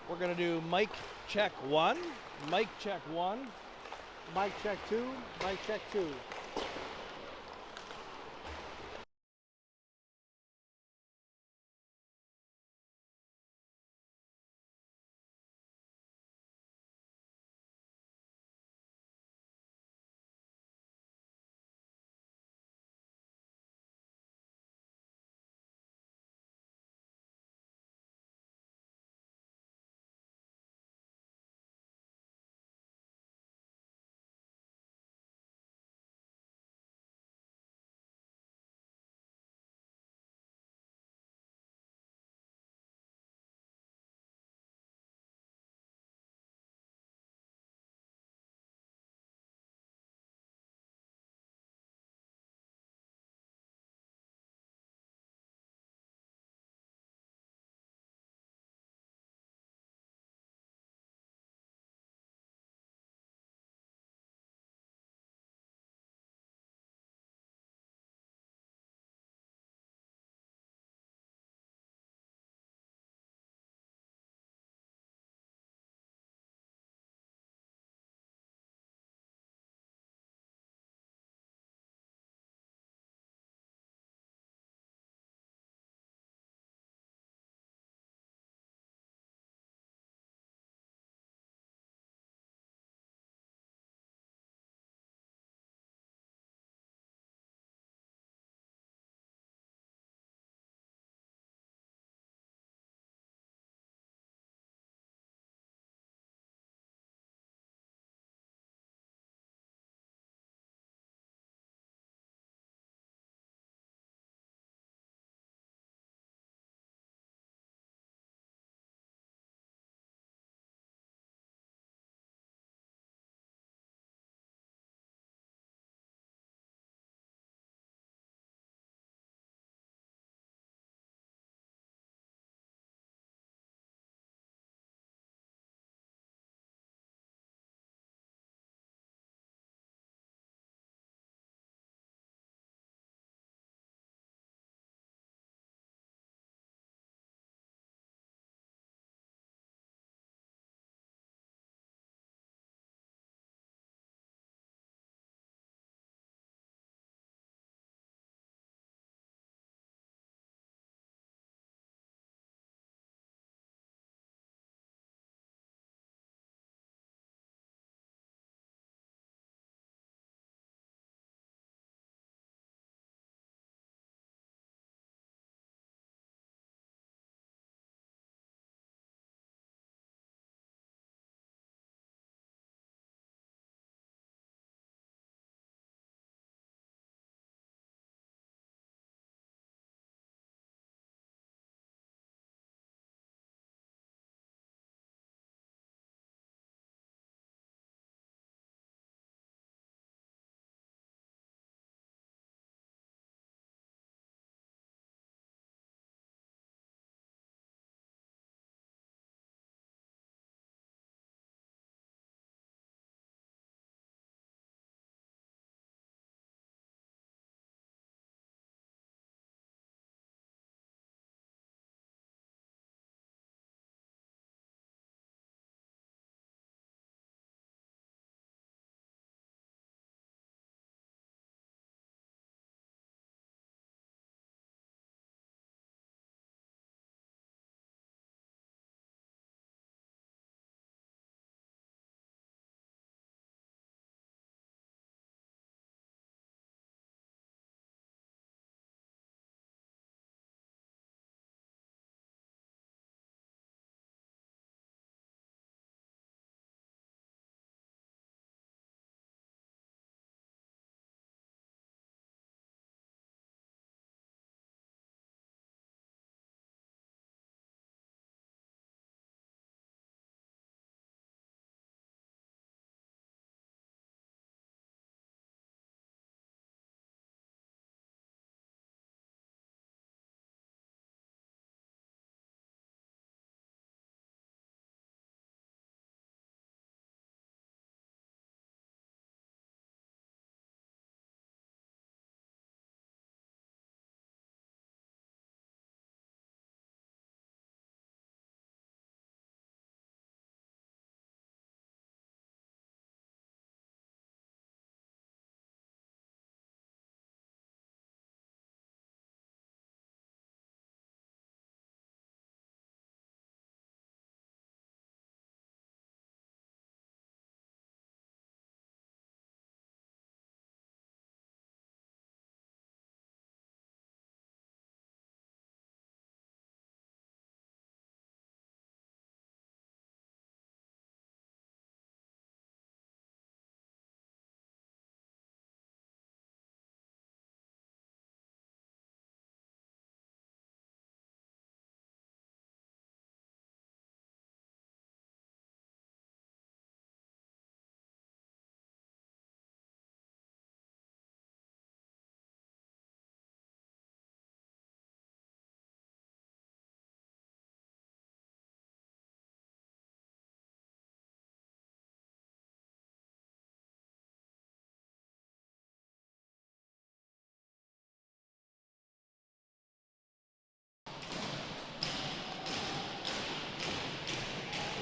We're gonna do mic check 1, mic check 1. Mic check 2, mic check 2.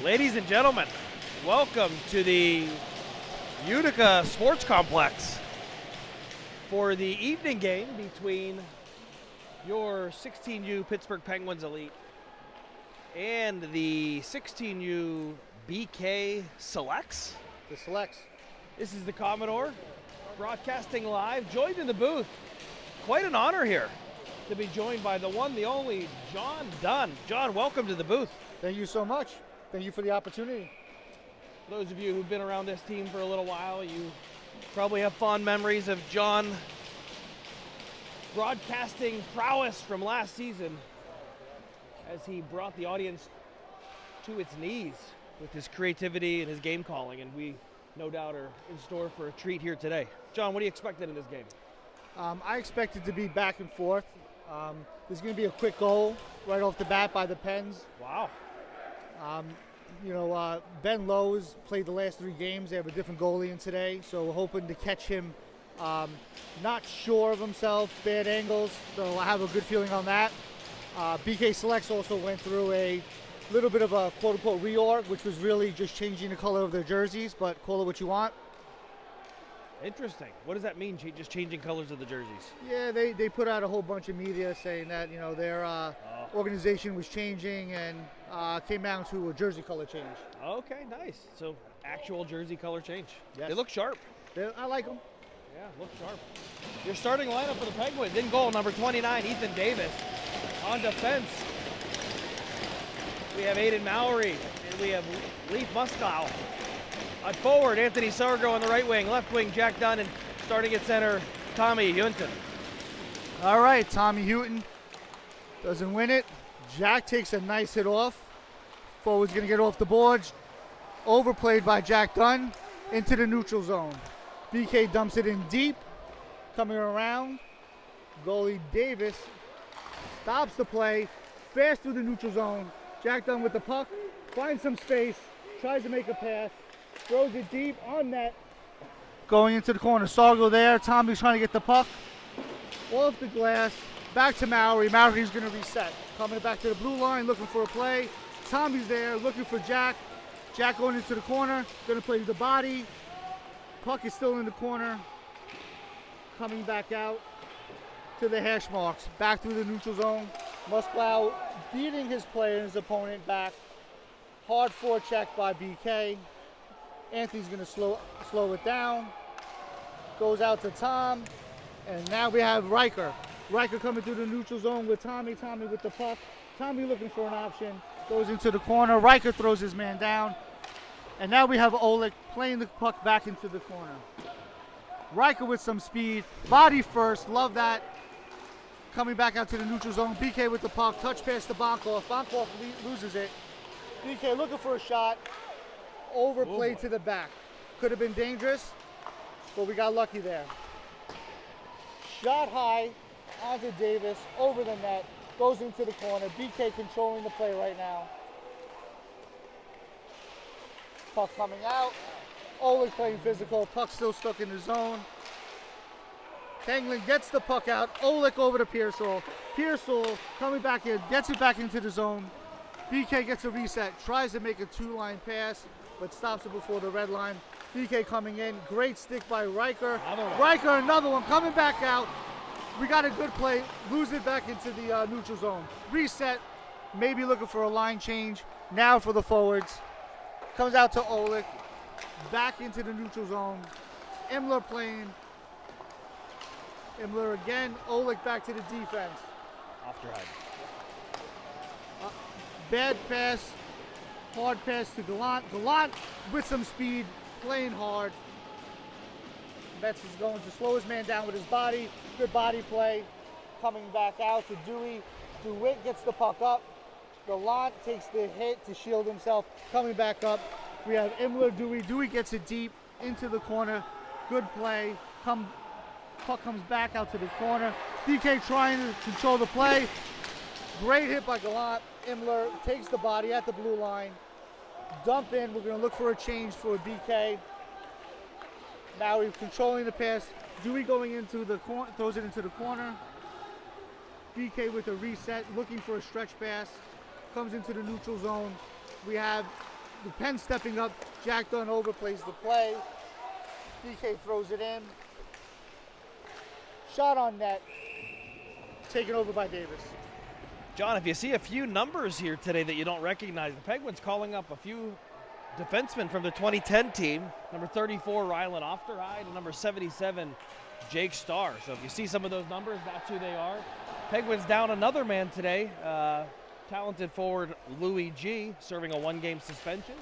Ladies and gentlemen, welcome to the Utica Sports Complex for the evening game between your 16U Pittsburgh Penguins Elite and the 16U BK Selects. The Selects. This is the Commodore broadcasting live, joined in the booth. Quite an honor here to be joined by the one, the only John Dunn. John, welcome to the booth. Thank you so much. Thank you for the opportunity. For those of you who've been around this team for a little while, you probably have fond memories of John broadcasting prowess from last season as he brought the audience to its knees with his creativity and his game calling, and we no doubt are in store for a treat here today. John, what do you expect in this game? I expect it to be back and forth. There's going to be a quick goal right off the bat by the Pens. Wow. Ben Lowe's played the last 3 games. They have a different goalie in today, so we're hoping to catch him not sure of himself, bad angles, so I have a good feeling on that. BK Selects also went through a little bit of a quote-unquote reorg, which was really just changing the color of their jerseys, but call it what you want. Interesting. What does that mean, just changing colors of the jerseys? Yeah, they put out a whole bunch of media saying that, their organization was changing and came down to a jersey color change. Okay, nice. So actual jersey color change. Yes. They look sharp. I like them. Yeah, look sharp. Your starting lineup for the Penguins: in goal, number 29, Ethan Davis. On defense, we have Aiden Mowry, and we have Leaf Muskow. On forward, Anthony Sargo on the right wing, left wing, Jack Dunn, and starting at center, Tommy Hunton. All right, Tommy Houghton doesn't win it. Jack takes a nice hit off. Forward's going to get off the boards. Overplayed by Jack Dunn into the neutral zone. BK dumps it in deep, coming around. Goalie Davis stops the play, fast through the neutral zone. Jack Dunn with the puck, finds some space, tries to make a pass, throws it deep on net. Going into the corner, Sargo there. Tommy's trying to get the puck off the glass, back to Mowry. Mowry's going to reset. Coming back to the blue line, looking for a play. Tommy's there, looking for Jack. Jack going into the corner, going to play the body. Puck is still in the corner. Coming back out to the hash marks, back through the neutral zone. Musklow beating his player and his opponent back. Hard forecheck by BK. Anthony's going to slow it down. Goes out to Tom. And now we have Riker. Riker coming through the neutral zone with Tommy. Tommy with the puck. Tommy looking for an option. Goes into the corner. Riker throws his man down. And now we have Oleg playing the puck back into the corner. Riker with some speed. Body first. Love that. Coming back out to the neutral zone. BK with the puck. Touch pass to Bonkov. Bonkov loses it. BK looking for a shot. Overplayed to the back. Could have been dangerous, but we got lucky there. Shot high onto Davis, over the net, goes into the corner. BK controlling the play right now. Puck coming out. Oleg playing physical. Puck still stuck in the zone. Tanglin gets the puck out. Oleg over to Pearsall. Pearsall coming back in, gets it back into the zone. BK gets a reset, tries to make a 2-line pass, but stops it before the red line. BK coming in, great stick by Riker. Riker, another one, coming back out. We got a good play, lose it back into the neutral zone. Reset, maybe looking for a line change. Now for the forwards. Comes out to Oleg, back into the neutral zone. Imler playing. Imler again, Oleg back to the defense. Off to right. Bad pass, hard pass to Gallant. Gallant with some speed, playing hard. Betts is going to slow his man down with his body. Good body play. Coming back out to Dewey. DeWitt gets the puck up. Gallant takes the hit to shield himself. Coming back up, we have Imler, Dewey. Dewey gets it deep into the corner. Good play. Puck comes back out to the corner. BK trying to control the play. Great hit by Gallant. Imler takes the body at the blue line. Dump in. We're going to look for a change for BK. Now he's controlling the pass. Dewey going into the corner, throws it into the corner. BK with a reset, looking for a stretch pass. Comes into the neutral zone. We have the Penn stepping up. Jack Dunn overplays the play. BK throws it in. Shot on net. Taken over by Davis. John, if you see a few numbers here today that you don't recognize, the Penguins calling up a few defensemen from the 2010 team. Number 34, Rylan Ofterhide, and number 77, Jake Starr. So if you see some of those numbers, that's who they are. Penguins down another man today. Talented forward Louis G, serving a 1-game suspension.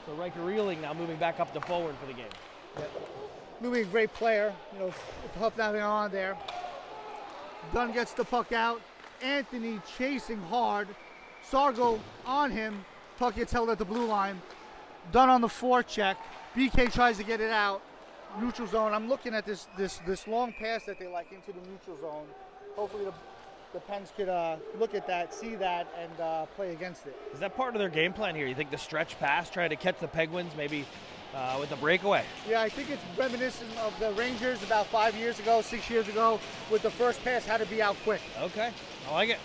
So Riker Reeling now moving back up to forward for the game. Yeah. Louis, a great player. Tough nothing on there. Dunn gets the puck out. Anthony chasing hard. Sargo on him. Puck gets held at the blue line. Dunn on the forecheck. BK tries to get it out. Neutral zone. I'm looking at this long pass that they like into the neutral zone. Hopefully the Pens could look at that, see that, and play against it. Is that part of their game plan here? You think the stretch pass, trying to catch the Penguins maybe with the breakaway? Yeah, I think it's reminiscent of the Rangers about 5 years ago, 6 years ago, with the first pass had to be out quick. Okay, I like it.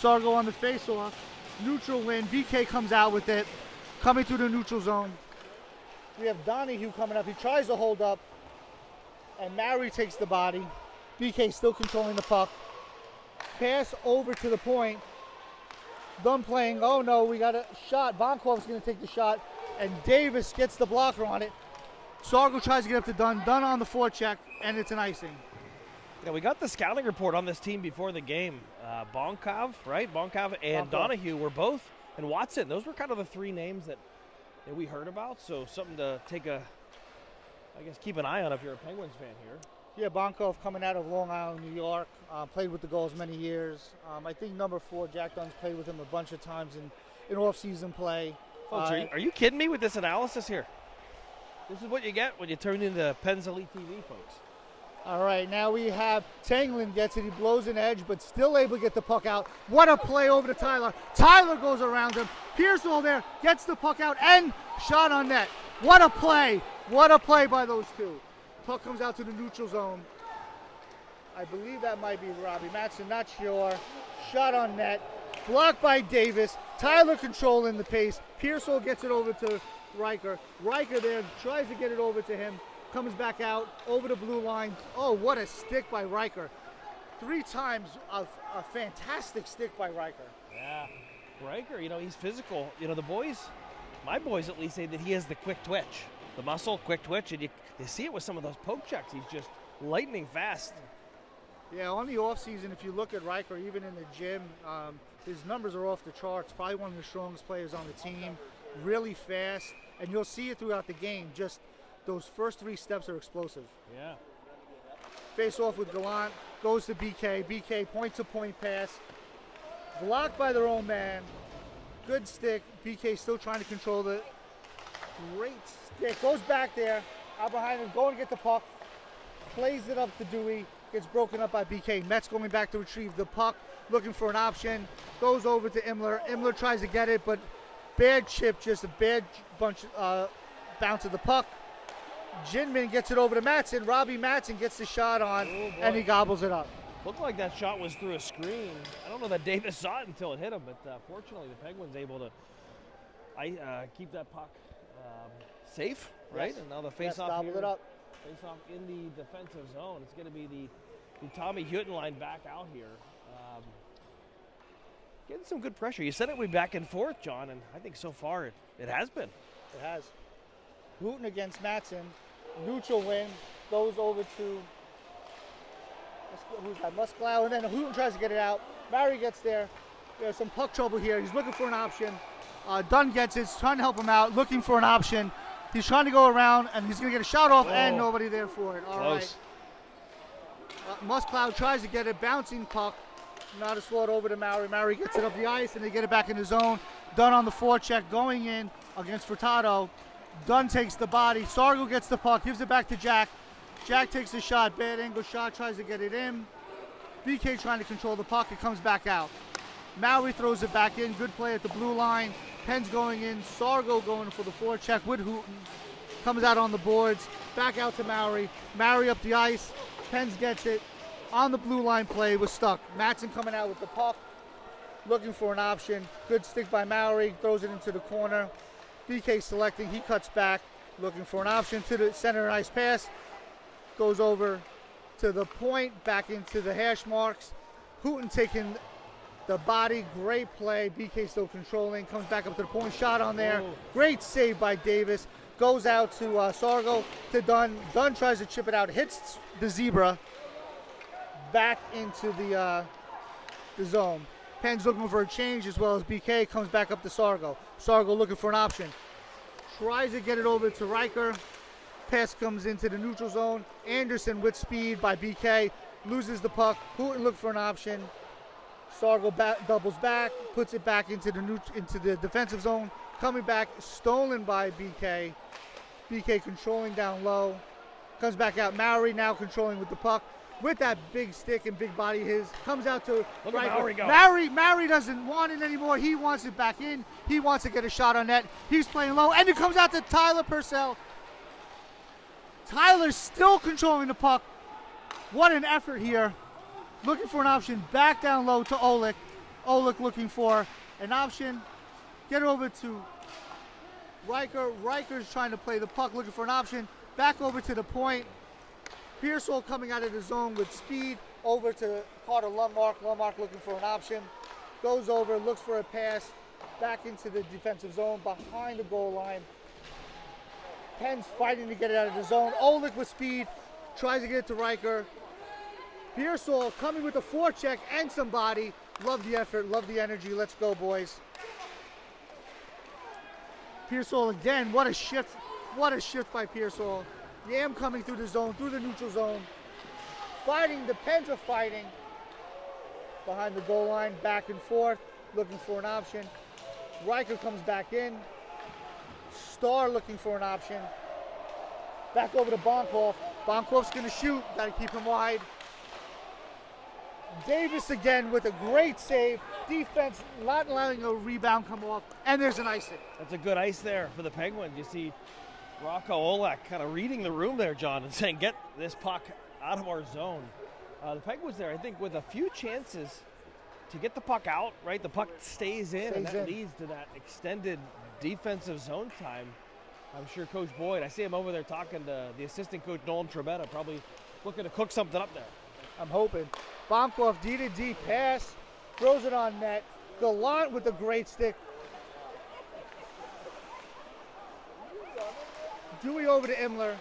Sargo on the faceoff. Neutral win. BK comes out with it. Coming through the neutral zone. We have Donahue coming up. He tries to hold up. And Mary takes the body. BK still controlling the puck. Pass over to the point. Dunn playing. Oh no, we got a shot. Bonkov's going to take the shot. And Davis gets the blocker on it. Sargo tries to get up to Dunn. Dunn on the forecheck. And it's an icing. Yeah, we got the scouting report on this team before the game. Bonkov, right? Bonkov and Donahue were both, and Watson. Those were kind of the three names that we heard about. So something to keep an eye on if you're a Penguins fan here. Yeah, Bonkov coming out of Long Island, New York. Played with the Gulls many years. I think number 4, Jack Dunn's played with him a bunch of times in off-season play. Folks, are you kidding me with this analysis here? This is what you get when you turn into Pens Elite TV, folks. All right, now we have Tanglin gets it. He blows an edge, but still able to get the puck out. What a play over to Tyler. Tyler goes around him. Pearsall there, gets the puck out, and shot on net. What a play. What a play by those two. Puck comes out to the neutral zone. I believe that might be Robbie Matson, not sure. Shot on net. Blocked by Davis. Tyler controlling the pace. Pearsall gets it over to Riker. Riker there tries to get it over to him. Comes back out over the blue line. Oh, what a stick by Riker. 3 times a fantastic stick by Riker. Yeah, Riker, he's physical. The boys, my boys at least, say that he has the quick twitch. The muscle, quick twitch, and you see it with some of those poke checks. He's just lightning fast. Yeah, on the offseason, if you look at Riker, even in the gym, his numbers are off the charts. Probably one of the strongest players on the team. Really fast, and you'll see it throughout the game. Just those first 3 steps are explosive. Yeah. Face off with Gallant, goes to BK. BK point-to-point pass. Blocked by their own man. Good stick. BK still trying to control it. Great stick. Goes back there. Out behind him, going to get the puck. Plays it up to Dewey. Gets broken up by BK. Mets going back to retrieve the puck. Looking for an option. Goes over to Imler. Imler tries to get it, but bad chip. Just a bad bounce of the puck. Ginman gets it over to Matson. Robbie Matson gets the shot on, and he gobbles it up. Looked like that shot was through a screen. I don't know that Davis saw it until it hit him, but fortunately the Penguins able to keep that puck safe, right? Yes. And now the face-off gobble here, it up. Face-off in the defensive zone. It's going to be the Tommy Hutton line back out here. Getting some good pressure. You said it would be back and forth, John, and I think so far it has been. It has. Hutton against Matson. Neutral win. Goes over to who's that? Musklau, and then Hutton tries to get it out. Barry gets there. There's some puck trouble here. He's looking for an option. Dunn gets it. He's trying to help him out. Looking for an option. He's trying to go around, and he's going to get a shot off, and nobody there for it. All right. Musklau tries to get it. Bouncing puck. Not as fought over to Maury. Maury gets it up the ice, and they get it back in the zone. Dunn on the forecheck, going in against Furtado. Dunn takes the body. Sargo gets the puck, gives it back to Jack. Jack takes the shot. Bad angle shot, tries to get it in. BK trying to control the puck. It comes back out. Maury throws it back in. Good play at the blue line. Penn's going in. Sargo going for the forecheck with Hutton. Comes out on the boards. Back out to Maury. Maury up the ice. Penn's gets it. On the blue line play, was stuck. Matson coming out with the puck. Looking for an option. Good stick by Maury. Throws it into the corner. BK selecting, he cuts back, looking for an option to the center, nice pass. Goes over to the point, back into the hash marks. Hooten taking the body, great play. BK still controlling, comes back up to the point, shot on there. Whoa. Great save by Davis. Goes out to Sargo, to Dunn. Dunn tries to chip it out, hits the zebra, back into the zone. Penn's looking for a change as well as BK, comes back up to Sargo. Sargo looking for an option. Tries to get it over to Riker. Pass comes into the neutral zone. Anderson with speed by BK, loses the puck. Hooten look for an option. Sargo doubles back, puts it back into the defensive zone. Coming back, stolen by BK. BK controlling down low. Comes back out. Maury now controlling with the puck. With that big stick and big body of his. Comes out to Look at Maury go. Maury doesn't want it anymore. He wants it back in. He wants to get a shot on net. He's playing low. And it comes out to Tyler Purcell. Tyler's still controlling the puck. What an effort here. Looking for an option. Back down low to Oleg. Oleg looking for an option. Get it over to Riker. Riker's trying to play the puck, looking for an option. Back over to the point. Pearsall coming out of the zone with speed. Over to Carter Lundmark. Lundmark looking for an option. Goes over, looks for a pass. Back into the defensive zone, behind the goal line. Penn's fighting to get it out of the zone. Oleg with speed. Tries to get it to Riker. Pearsall coming with a forecheck and some body. Love the effort, love the energy. Let's go, boys. Pearsall again, what a shift by Pearsall. Yam coming through the zone, through the neutral zone. Fighting, the Pens are fighting. Behind the goal line, back and forth, looking for an option. Riker comes back in. Starr looking for an option. Back over to Bonkoff. Bonkoff's gonna shoot, gotta keep him wide. Davis again with a great save. Defense not allowing a rebound come off, and there's an icing. That's a good ice there for the Penguins. You see Rocco Olak kind of reading the room there, John, and saying, get this puck out of our zone. The Penguins there, I think, with a few chances to get the puck out, right? The puck stays in, and that leads to that extended defensive zone time. I'm sure Coach Boyd, I see him over there talking to the assistant coach, Nolan Trebetta, probably looking to cook something up there. I'm hoping. Bomkoff D-to-D pass, throws it on net. Gallant with a great stick. Dewey over to Imler.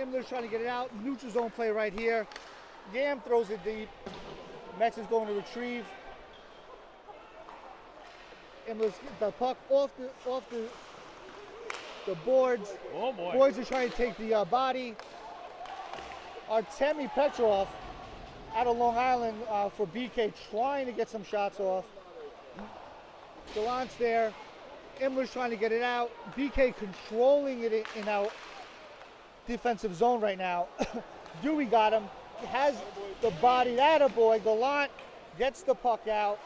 Imler's trying to get it out. Neutral zone play right here. Yam throws it deep. Metz is going to retrieve. Imler's the puck off the boards. Oh boy. Boys are trying to take the body. Artemi Petrov out of Long Island for BK, trying to get some shots off. Gallant's there. Imler's trying to get it out. BK controlling it in our defensive zone right now. Dewey got him. Has the body. Attaboy. Gallant gets the puck out.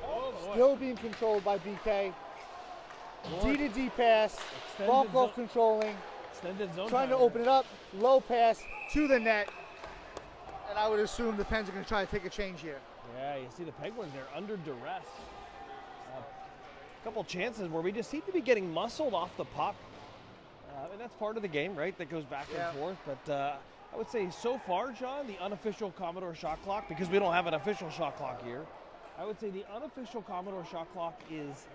Oh, Still being controlled by BK. D-to-D pass. Bonkoff controlling. Extended zone Trying to open it up. Low pass to the net. And I would assume the Pens are going to try to take a change here. Yeah, you see the Penguins, they're under duress. A couple chances where we just seem to be getting muscled off the puck. And that's part of the game, right? That goes back and forth. But I would say so far, John, the unofficial Commodore shot clock, because we don't have an official shot clock here, I would say the unofficial Commodore shot clock is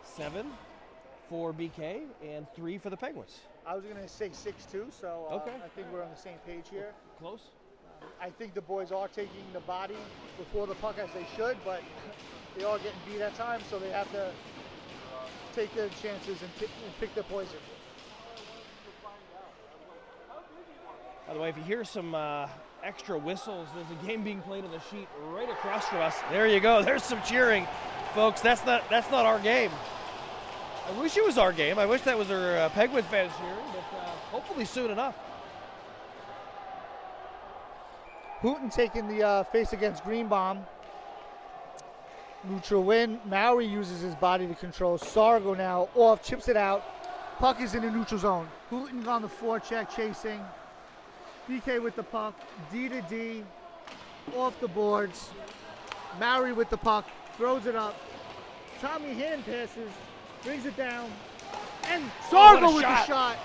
7 for BK and 3 for the Penguins. I was going to say 6-2, so okay. I think we're on the same page here. Close? I think the boys are taking the body before the puck as they should, but they are getting beat at times, so they have to take their chances and pick their poison. By the way, if you hear some extra whistles, there's a game being played on the sheet right across from us. There you go. There's some cheering, folks. That's not our game. I wish it was our game. I wish that was our Penguin fans cheering, but hopefully soon enough. Hooten taking the face against Greenbaum. Neutral win. Maury uses his body to control. Sargo now off, chips it out. Puck is in the neutral zone. Hooten on the forecheck, chasing. BK with the puck. D-to-D. Off the boards. Maury with the puck. Throws it up. Tommy hand passes brings it down, and what Sargo a with shot. the shot.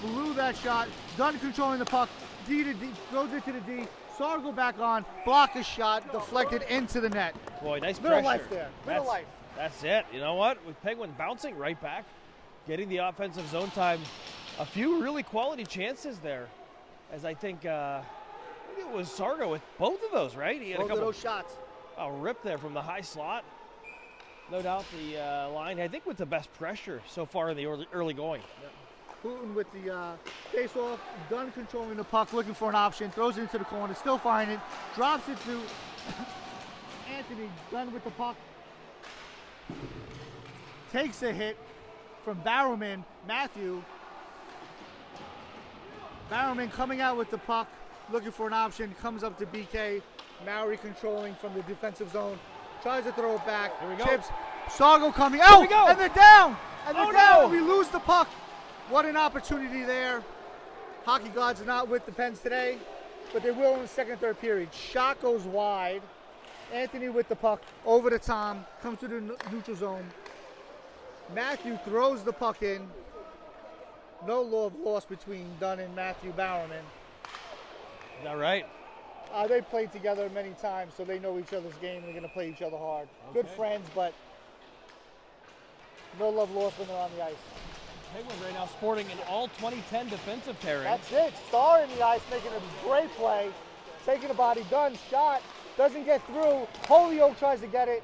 Blew that shot. Dunn controlling the puck. D to D, throws it to the D. Sargo back on, block a shot, deflected into the net. Boy, nice Little pressure. life there. Little life. That's it. You know what? With Penguins bouncing right back, getting the offensive zone time, a few really quality chances there. As I think it was Sargo with both of those, right? He had Both a couple of those shots. a rip there from the high slot. No doubt the line, I think, with the best pressure so far in the early going. Putin with the face-off, Dunn controlling the puck, looking for an option, throws it into the corner, still finding it, drops it to Anthony. Dunn with the puck, takes a hit from Barrowman. Matthew. Barrowman coming out with the puck, looking for an option, comes up to BK. Maury controlling from the defensive zone, tries to throw it back, Here we go. chips. Sargo coming out, we go. and they're down, and they're Oh, down, no. and we lose the puck. What an opportunity there. Hockey gods are not with the Pens today, but they will in the second and third period. Shot goes wide. Anthony with the puck over to Tom, comes to the neutral zone. Matthew throws the puck in. No love lost between Dunn and Matthew Bowerman. Is that right? They played together many times, so they know each other's game and they're going to play each other hard. Good friends, but no love lost when they're on the ice. Penguins right now sporting an all 2010 defensive pairing. That's it. Star in the ice, making a great play. Taking a body, Dunn, shot, doesn't get through. Holyoke tries to get it.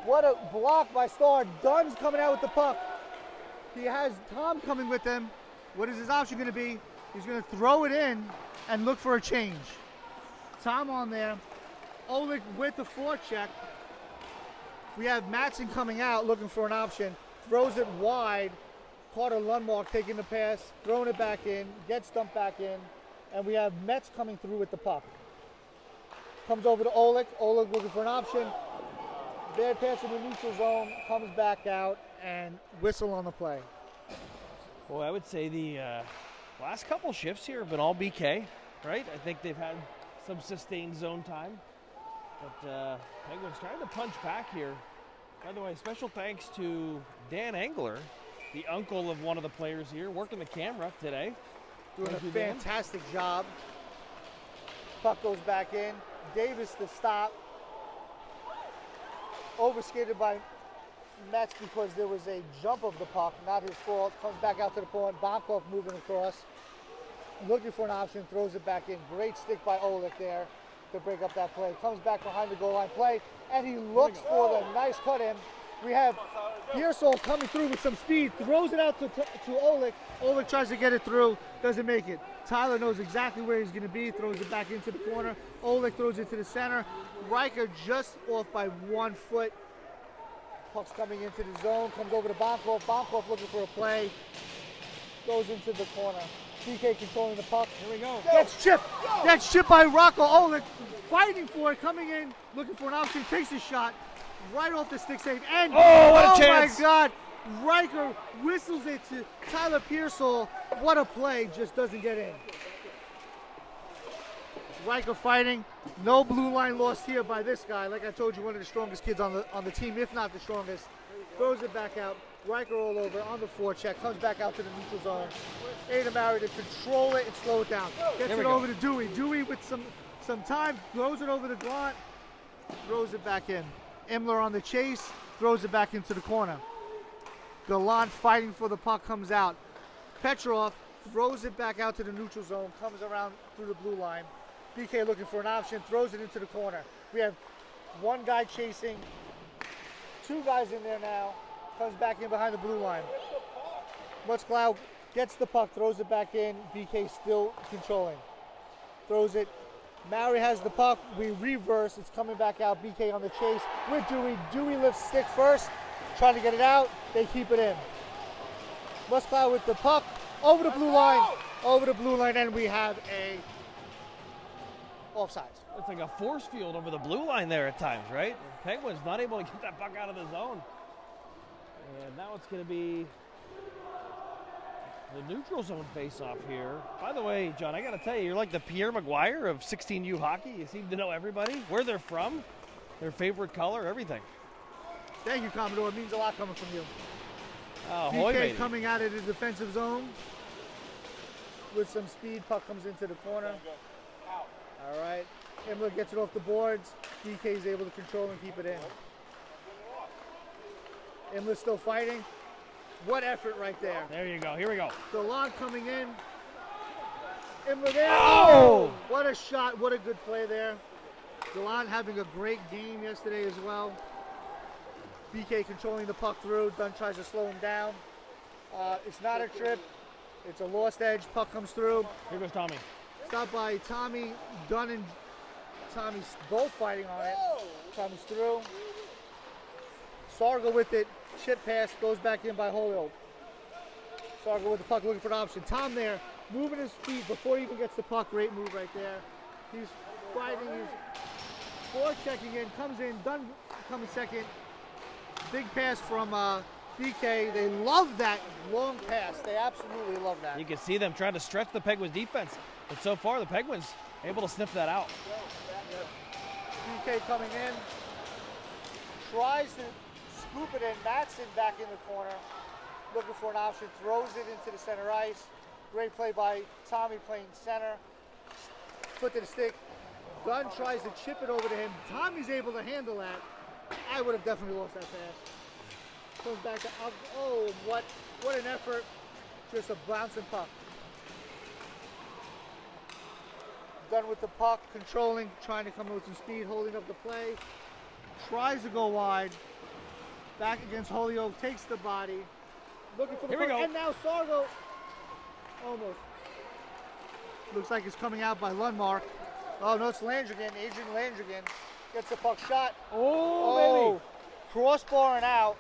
What a block by Star. Dunn's coming out with the puck. He has Tom coming with him. What is his option going to be? He's going to throw it in and look for a change. Tom on there. Oleg with the forecheck. We have Matson coming out looking for an option. Throws it wide. Carter Lundmark taking the pass, throwing it back in, gets dumped back in, and we have Metz coming through with the puck. Comes over to Oleg. Oleg looking for an option. Bad pass in the neutral zone, comes back out, and whistle on the play. Boy, I would say the last couple shifts here have been all BK, right? I think they've had some sustained zone time. But Penguins trying to punch back here. By the way, special thanks to Dan Engler, the uncle of one of the players here, working the camera today. Doing Thank a you, Dan. fantastic job. Puck goes back in. Davis to stop. Overskated by Metz because there was a jump of the puck, not his fault. Comes back out to the point. Bonkov moving across. Looking for an option, throws it back in. Great stick by Oleg there to break up that play. Comes back behind the goal line play, and he looks for the nice cut in. We have Pearsall coming through with some speed, throws it out to Oleg. Oleg tries to get it through, doesn't make it. Tyler knows exactly where he's going to be, throws it back into the corner. Oleg throws it to the center. Riker just off by 1 foot. Puck's coming into the zone, comes over to Bonkov. Bonkov looking for a play, goes into the corner. DK controlling the puck. Here we go. That's chipped. That's chipped by Rocco Oleg. Fighting for it, coming in, looking for an option, takes a shot. Right off the stick save, and Oh, what a chance. My God, Riker whistles it to Tyler Pearsall. What a play, just doesn't get in. Riker fighting, no blue line lost here by this guy. Like I told you, one of the strongest kids on the team, if not the strongest. Throws it back out, Riker all over on the forecheck, comes back out to the neutral zone. Ada Maury to control it and slow it down. Gets it over to Dewey. Dewey with some time, throws it over to Gaunt, throws it back in. Imler on the chase, throws it back into the corner. Gallant fighting for the puck, comes out. Petrov throws it back out to the neutral zone, comes around through the blue line. BK looking for an option, throws it into the corner. We have one guy chasing, 2 guys in there now, comes back in behind the blue line. Mutzklau gets the puck, throws it back in, BK still controlling. Throws it. Maury has the puck, we reverse, it's coming back out, BK on the chase with Dewey. Dewey lifts stick first, trying to get it out, they keep it in. Musklau with the puck, over the blue line, and we have a offsides. It's like a force field over the blue line there at times, right? Penguins not able to get that puck out of the zone. And now it's going to be the neutral zone face-off here. By the way, John, I got to tell you, you're like the Pierre Maguire of 16U hockey. You seem to know everybody, where they're from, their favorite color, everything. Thank you, Commodore. It means a lot coming from you. Oh, BK coming out of the defensive zone with some speed. Puck comes into the corner. All right. Himmler gets it off the boards. BK is able to control and keep it in. Himmler's still fighting. What effort right there. There you go. Here we go. DeLon coming in. Himmler there. Oh! What a shot. What a good play there. DeLon having a great game yesterday as well. BK controlling the puck through. Dunn tries to slow him down. It's not a trip. It's a lost edge. Puck comes through. Here goes Tommy. Stopped by Tommy. Dunn and Tommy's both fighting on it. Comes through. Sargo with it. Chip pass goes back in by Holyoke. Sargo with the puck looking for an option. Tom there moving his feet before he even gets the puck. Great move right there. He's fighting. He's forechecking in. Comes in. Dunn coming second. Big pass from BK. They love that long pass. They absolutely love that. You can see them trying to stretch the Penguins defense, but so far the Penguins able to sniff that out. BK coming in. Tries to scoop it in. Matson back in the corner. Looking for an option. Throws it into the center ice. Great play by Tommy playing center. Foot to the stick. Dunn tries to chip it over to him. Tommy's able to handle that. I would have definitely lost that pass. Comes back to oh, what an effort. Just a bouncing puck. Dunn with the puck, controlling, trying to come in with some speed, holding up the play. Tries to go wide. Back against Holyoke, takes the body. Looking for the puck, and now Sargo. Almost. Looks like it's coming out by Lundmark. Oh no, it's Landrigan, Adrian Landrigan. Gets the puck shot. Oh, baby. Crossbar and out.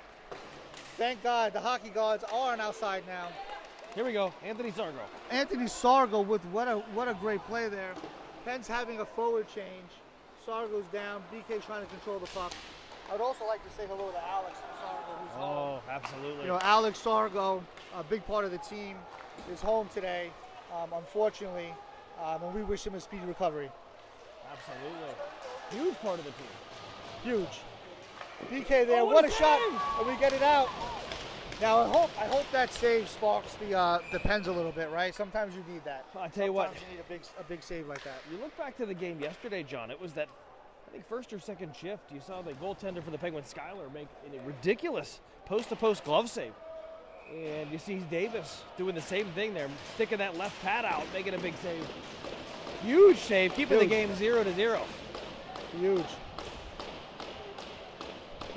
Thank God the hockey gods are on outside now. Here we go, Anthony Sargo. Anthony Sargo with what a great play there. Penn's having a forward change. Sargo's down. BK trying to control the puck. I would also like to say hello to Alex Sargo, who's home. Absolutely. You know, Alex Sargo, a big part of the team, is home today, unfortunately, and we wish him a speedy recovery. Absolutely. Huge part of the team. Huge. BK there, what a shot, and we get it out. Now I hope that save sparks the Pens a little bit, right? Sometimes you need that. I tell you what, you need a big save like that. You look back to the game yesterday, John. It was that, I think, first or second shift. You saw the goaltender for the Penguins, Skyler, make a ridiculous post-to-post glove save, and you see Davis doing the same thing there, sticking that left pad out, making a big save. Huge save, keeping the game 0-0. Huge.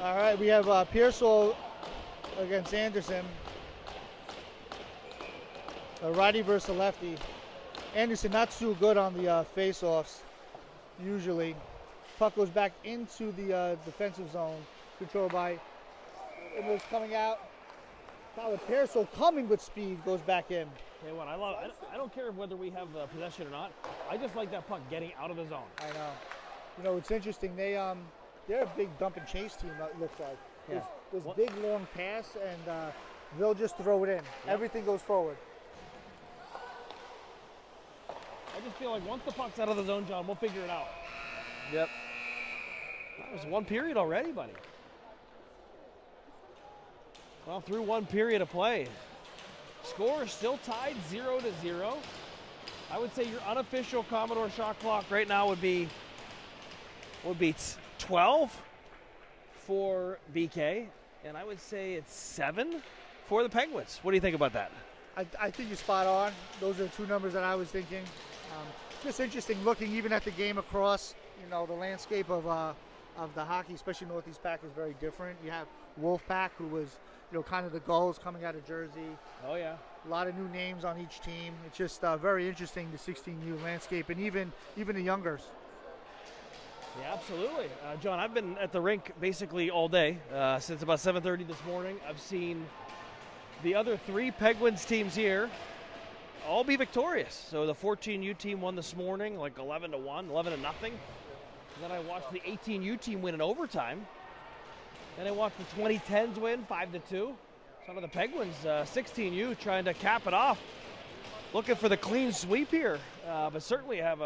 All right, we have Pearsall against Anderson. A righty versus a lefty. Anderson not too good on the face-offs, usually. Puck goes back into the defensive zone, controlled by Imler's coming out. Tyler Pearsall coming with speed, goes back in. Hey, what I don't care whether we have possession or not. I just like that puck getting out of the zone. I know. You know, it's interesting. They're a big dump and chase team, it looks like. Yeah. There's big long pass, and they'll just throw it in. Yep. Everything goes forward. I just feel like once the puck's out of the zone, John, we'll figure it out. Yep. That was one period already, buddy. Well, through one period of play. Score is still tied 0-0. I would say your unofficial Commodore shot clock right now would be 12 for BK, and I would say it's 7 for the Penguins. What do you think about that? I think you're spot on. Those are the two numbers that I was thinking. Just interesting looking even at the game across. You know, the landscape of the hockey, especially Northeast Pack, is very different. You have Wolfpack, who was, you know, kind of the goals coming out of Jersey. Oh yeah. A lot of new names on each team. It's just very interesting, the 16U landscape, and even the youngers. Yeah, absolutely. John, I've been at the rink basically all day since about 7:30 this morning. I've seen the other 3 Penguins teams here all be victorious. So the 14U team won this morning, like 11-1, 11-0. Then I watched the 18U team win in overtime. Then I watched the 2010s win 5-2. Some of the Penguins, 16U, trying to cap it off, looking for the clean sweep here, but certainly have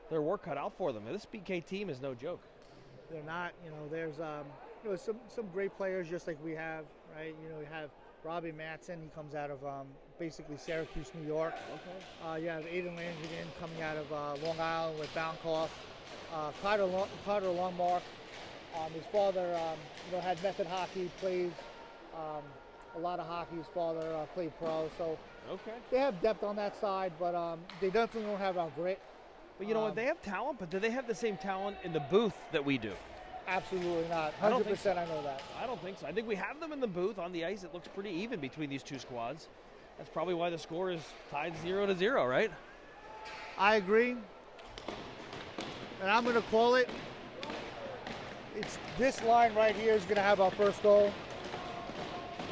their work cut out for them. This BK team is no joke. They're not. There's some great players just like we have, right? We have Robbie Matson. He comes out of basically Syracuse, New York. Okay. You have Aiden Landrigan coming out of Long Island with Boundcoff. Carter Longmark. His father, had method hockey, plays a lot of hockey. His father played pro, so Okay. they have depth on that side, but they definitely don't have our grit. But you know what? They have talent, but do they have the same talent in the booth that we do? Absolutely not. 100%, I don't think so. I know that. I don't think so. I think we have them in the booth. On the ice, it looks pretty even between these two squads. That's probably why the score is tied 0-0, right? I agree. And I'm going to call it. It's this line right here is going to have our first goal.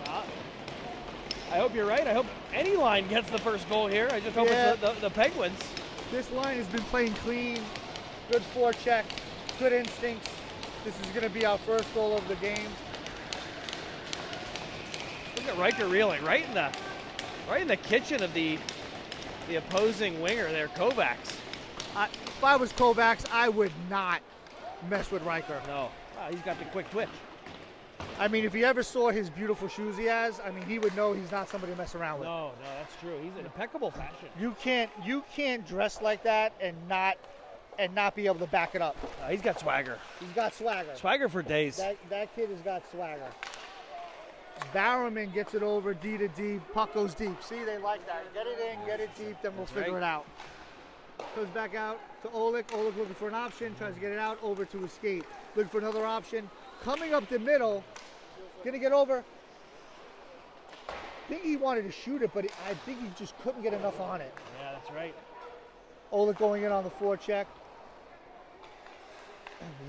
I hope you're right. I hope any line gets the first goal here. I just hope it's the Penguins. This line has been playing clean, good forecheck, good instincts. This is going to be our first goal of the game. Look at Riker reeling right in the kitchen of the opposing winger there, Kovacs. If I was Kovacs, I would not mess with Riker. No, he's got the quick twitch. I mean, if he ever saw his beautiful shoes he has, he would know he's not somebody to mess around with. No, that's true. He's in impeccable fashion. You can't dress like that and not be able to back it up. He's got swagger. He's got swagger. Swagger for days. That kid has got swagger. Barrowman gets it over D to D. Puck goes deep. See, they like that. Get it in, get it deep, then we'll figure it out. Goes back out to Oleg. Oleg looking for an option, tries to get it out, over to his skate. Looking for another option. Coming up the middle, gonna get over. I think he wanted to shoot it, but I think he just couldn't get enough on it. Yeah, that's right. Oleg going in on the forecheck.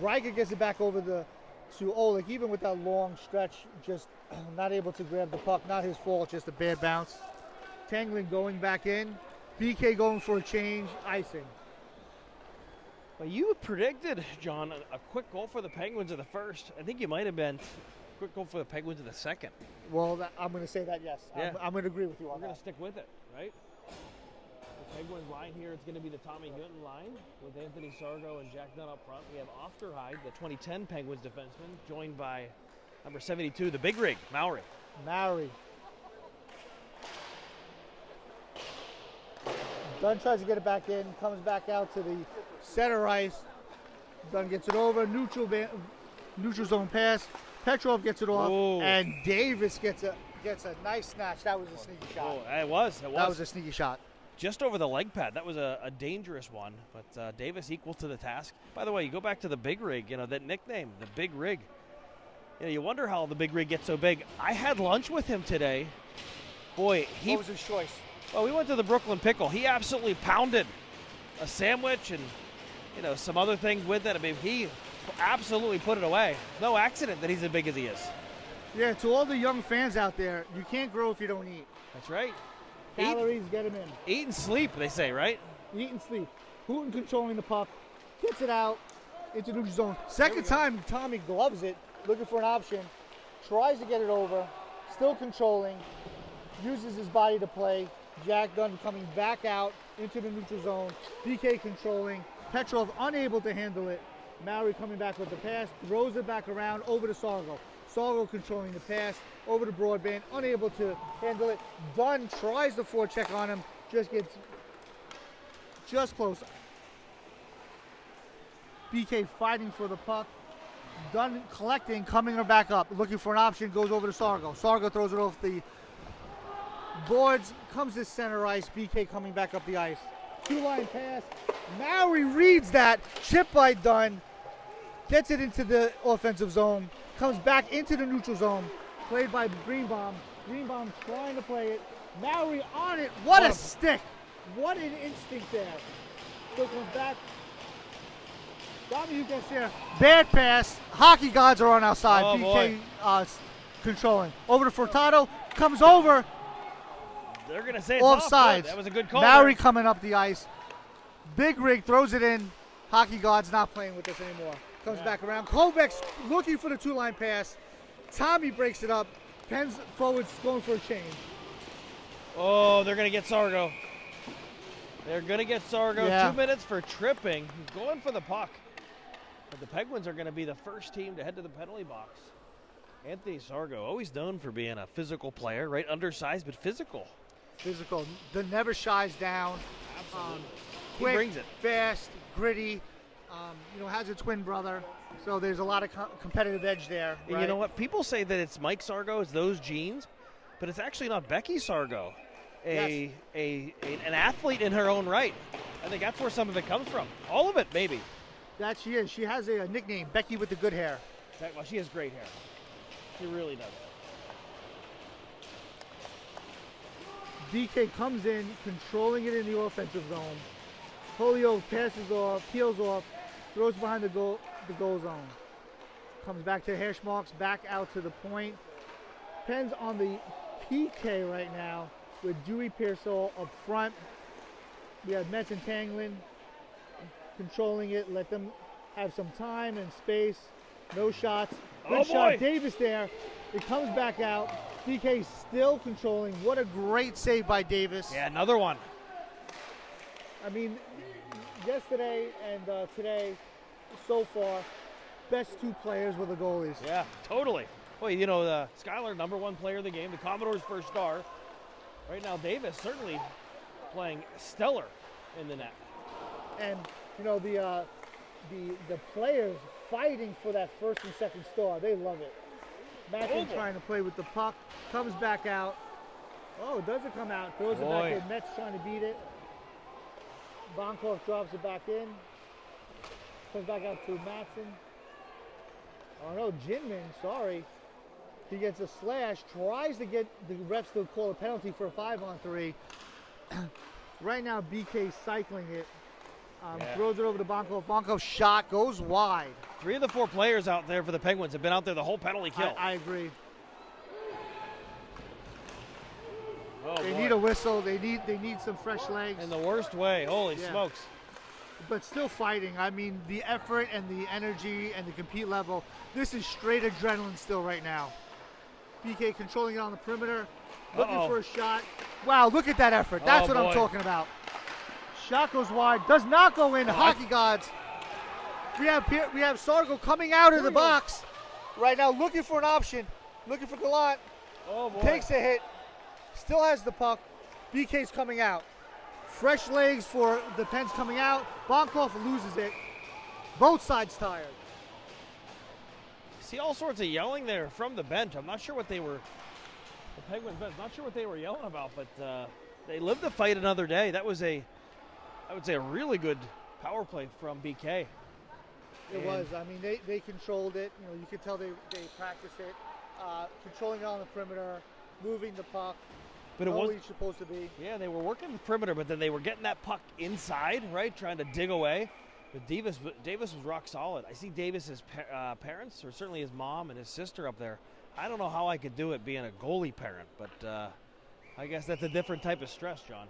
Riker gets it back over to Oleg, even with that long stretch, just not able to grab the puck. Not his fault, just a bad bounce. Tanglin going back in. BK going for a change, icing. Well, you predicted, John, a quick goal for the Penguins in the first. I think you might have been quick goal for the Penguins in the second. Well, I'm going to say that, yes. Yeah. I'm going to agree with you on that. We're going to stick with it, right? The Penguins line here, it's going to be the Tommy Hutton line with Anthony Sargo and Jack Dunn up front. We have Ofterheide, the 2010 Penguins defenseman, joined by number 72, the big rig, Mowry. Dunn tries to get it back in, comes back out to the center ice. Dunn gets it over, neutral zone pass. Petrov gets it off, and Davis gets a nice snatch. That was a sneaky shot. Oh, it was. That was a sneaky shot. Just over the leg pad. That was a dangerous one, but Davis equal to the task. By the way, you go back to the big rig, that nickname, the big rig. You wonder how the big rig gets so big. I had lunch with him today. Boy, what was his choice? Well, we went to the Brooklyn Pickle. He absolutely pounded a sandwich and, some other things with it. He absolutely put it away. No accident that he's as big as he is. Yeah, to all the young fans out there, you can't grow if you don't eat. That's right. Calories, get him in. Eat and sleep, they say, right? Eat and sleep. Hooten controlling the puck. Gets it out into neutral zone. Second time, Tommy gloves it, looking for an option. Tries to get it over. Still controlling. Uses his body to play. Jack Dunn coming back out into the neutral zone. BK controlling. Petrov unable to handle it. Mowry coming back with the pass. Throws it back around over to Sargo. Sargo controlling the pass. Over to Broadband. Unable to handle it. Dunn tries the forecheck on him. Just gets just close. BK fighting for the puck. Dunn collecting, coming her back up. Looking for an option. Goes over to Sargo. Sargo throws it off the boards, comes to center ice. BK coming back up the ice. Two-line pass. Mowry reads that. Chip by Dunn. Gets it into the offensive zone. Comes back into the neutral zone. Played by Greenbaum. Greenbaum trying to play it. Mowry on it. What a stick. What an instinct there. Still comes back. W gets there. Bad pass. Hockey gods are on our side. Oh, BK controlling. Over to Furtado. Comes over. They're going to say it's offsides. That was a good call. Mowry coming up the ice. Big rig throws it in. Hockey God's not playing with us anymore. Comes back around. Kovacs looking for the two-line pass. Tommy breaks it up. Pens forwards going for a change. Oh, they're going to get Sargo. They're going to get Sargo. Yeah. 2 minutes for tripping. He's going for the puck. But the Penguins are going to be the first team to head to the penalty box. Anthony Sargo, always known for being a physical player, right? Undersized, but physical. Physical, never shies down. Absolutely. Quick, He brings it. fast, gritty. Has a twin brother, so there's a lot of competitive edge there. And right? you know what? People say that it's Mike Sargo, it's those genes, but it's actually not Becky Sargo, an athlete in her own right. I think that's where some of it comes from. All of it, maybe. That she is. She has a nickname, Becky with the good hair. Well, she has great hair. She really does. DK comes in, controlling it in the offensive zone. Holyoke passes off, peels off, throws behind the goal zone. Comes back to hash marks, back out to the point. Pens on the PK right now with Dewey Pearsall up front. We have Metz and Tanglin controlling it, let them have some time and space. No shots. Good shot, Davis there. It comes back out. DK still controlling. What a great save by Davis. Yeah, another one. I mean, yesterday and today, so far, best two players were the goalies. Yeah, totally. Well, Skyler, number one player of the game, the Commodores' first star. Right now, Davis certainly playing stellar in the net. And, the players fighting for that first and second star, they love it. Mackin trying to play with the puck, comes back out. Oh, does it come out? Throws it back in. Metz trying to beat it. Vonkov drops it back in. Comes back out to Matson. Oh no, Jinman, sorry. He gets a slash, tries to get the refs to call a penalty for a 5-on-3. Right now, BK cycling it. Throws it over to Vonkov. Vonkov's shot goes wide. 3 of the 4 players out there for the Penguins have been out there the whole penalty kill. I agree. They need a whistle. They need some fresh legs. In the worst way. Holy smokes. But still fighting. I mean, the effort and the energy and the compete level. This is straight adrenaline still right now. BK controlling it on the perimeter. Looking for a shot. Wow, look at that effort. That's what I'm talking about. Shot goes wide. Does not go in. Hockey gods. We have Sargo coming out of the box right now, looking for an option. Looking for Gallant. Oh, boy. Takes a hit. Still has the puck. BK's coming out. Fresh legs for the Pens coming out. Vonkov loses it. Both sides tired. See all sorts of yelling there from the bench. I'm not sure what they were, the Penguins bench, not sure what they were yelling about, but they lived to fight another day. That was I would say a really good power play from BK. It was. I mean, they controlled it. You could tell they practiced it. Controlling it on the perimeter, moving the puck. But it was supposed to be. Yeah, they were working the perimeter, but then they were getting that puck inside, right, trying to dig away. But Davis was rock solid. I see Davis's parents, or certainly his mom and his sister up there. I don't know how I could do it being a goalie parent, but I guess that's a different type of stress, John.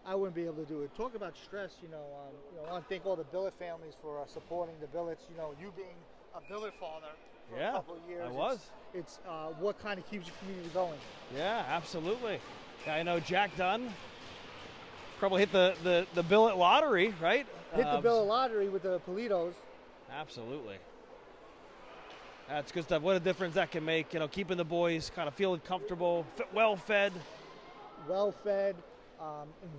I wouldn't be able to do it. Talk about stress, I want to thank all the billet families for supporting the billets. You being a billet father for a couple of years. I was. It's what kind of keeps your community going. Yeah, absolutely. I know Jack Dunn probably hit the billet lottery, right? Hit the billet lottery with the Politos. Absolutely. That's good stuff. What a difference that can make, keeping the boys kind of feeling comfortable, well-fed. Well-fed,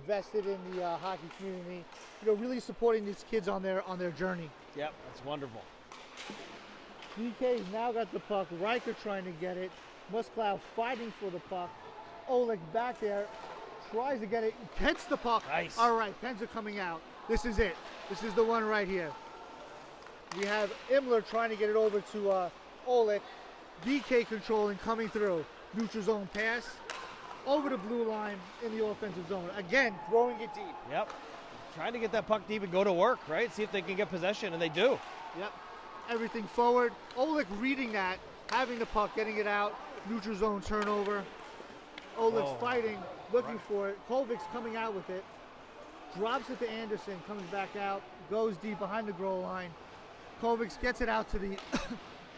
invested in the hockey community, really supporting these kids on their journey. Yep, that's wonderful. DK's now got the puck. Riker trying to get it. Musclow fighting for the puck. Oleg back there, tries to get it, gets the puck. Nice. All right, Pens are coming out. This is it. This is the one right here. We have Imler trying to get it over to Oleg. DK controlling, coming through. Neutral zone pass. Over the blue line in the offensive zone. Again, throwing it deep. Yep. Trying to get that puck deep and go to work, right? See if they can get possession, and they do. Yep. Everything forward. Oleg reading that, having the puck, getting it out. Neutral zone turnover. Oleg's fighting, looking for it. Kovic's coming out with it. Drops it to Anderson, comes back out, goes deep behind the goal line. Kovics gets it out to the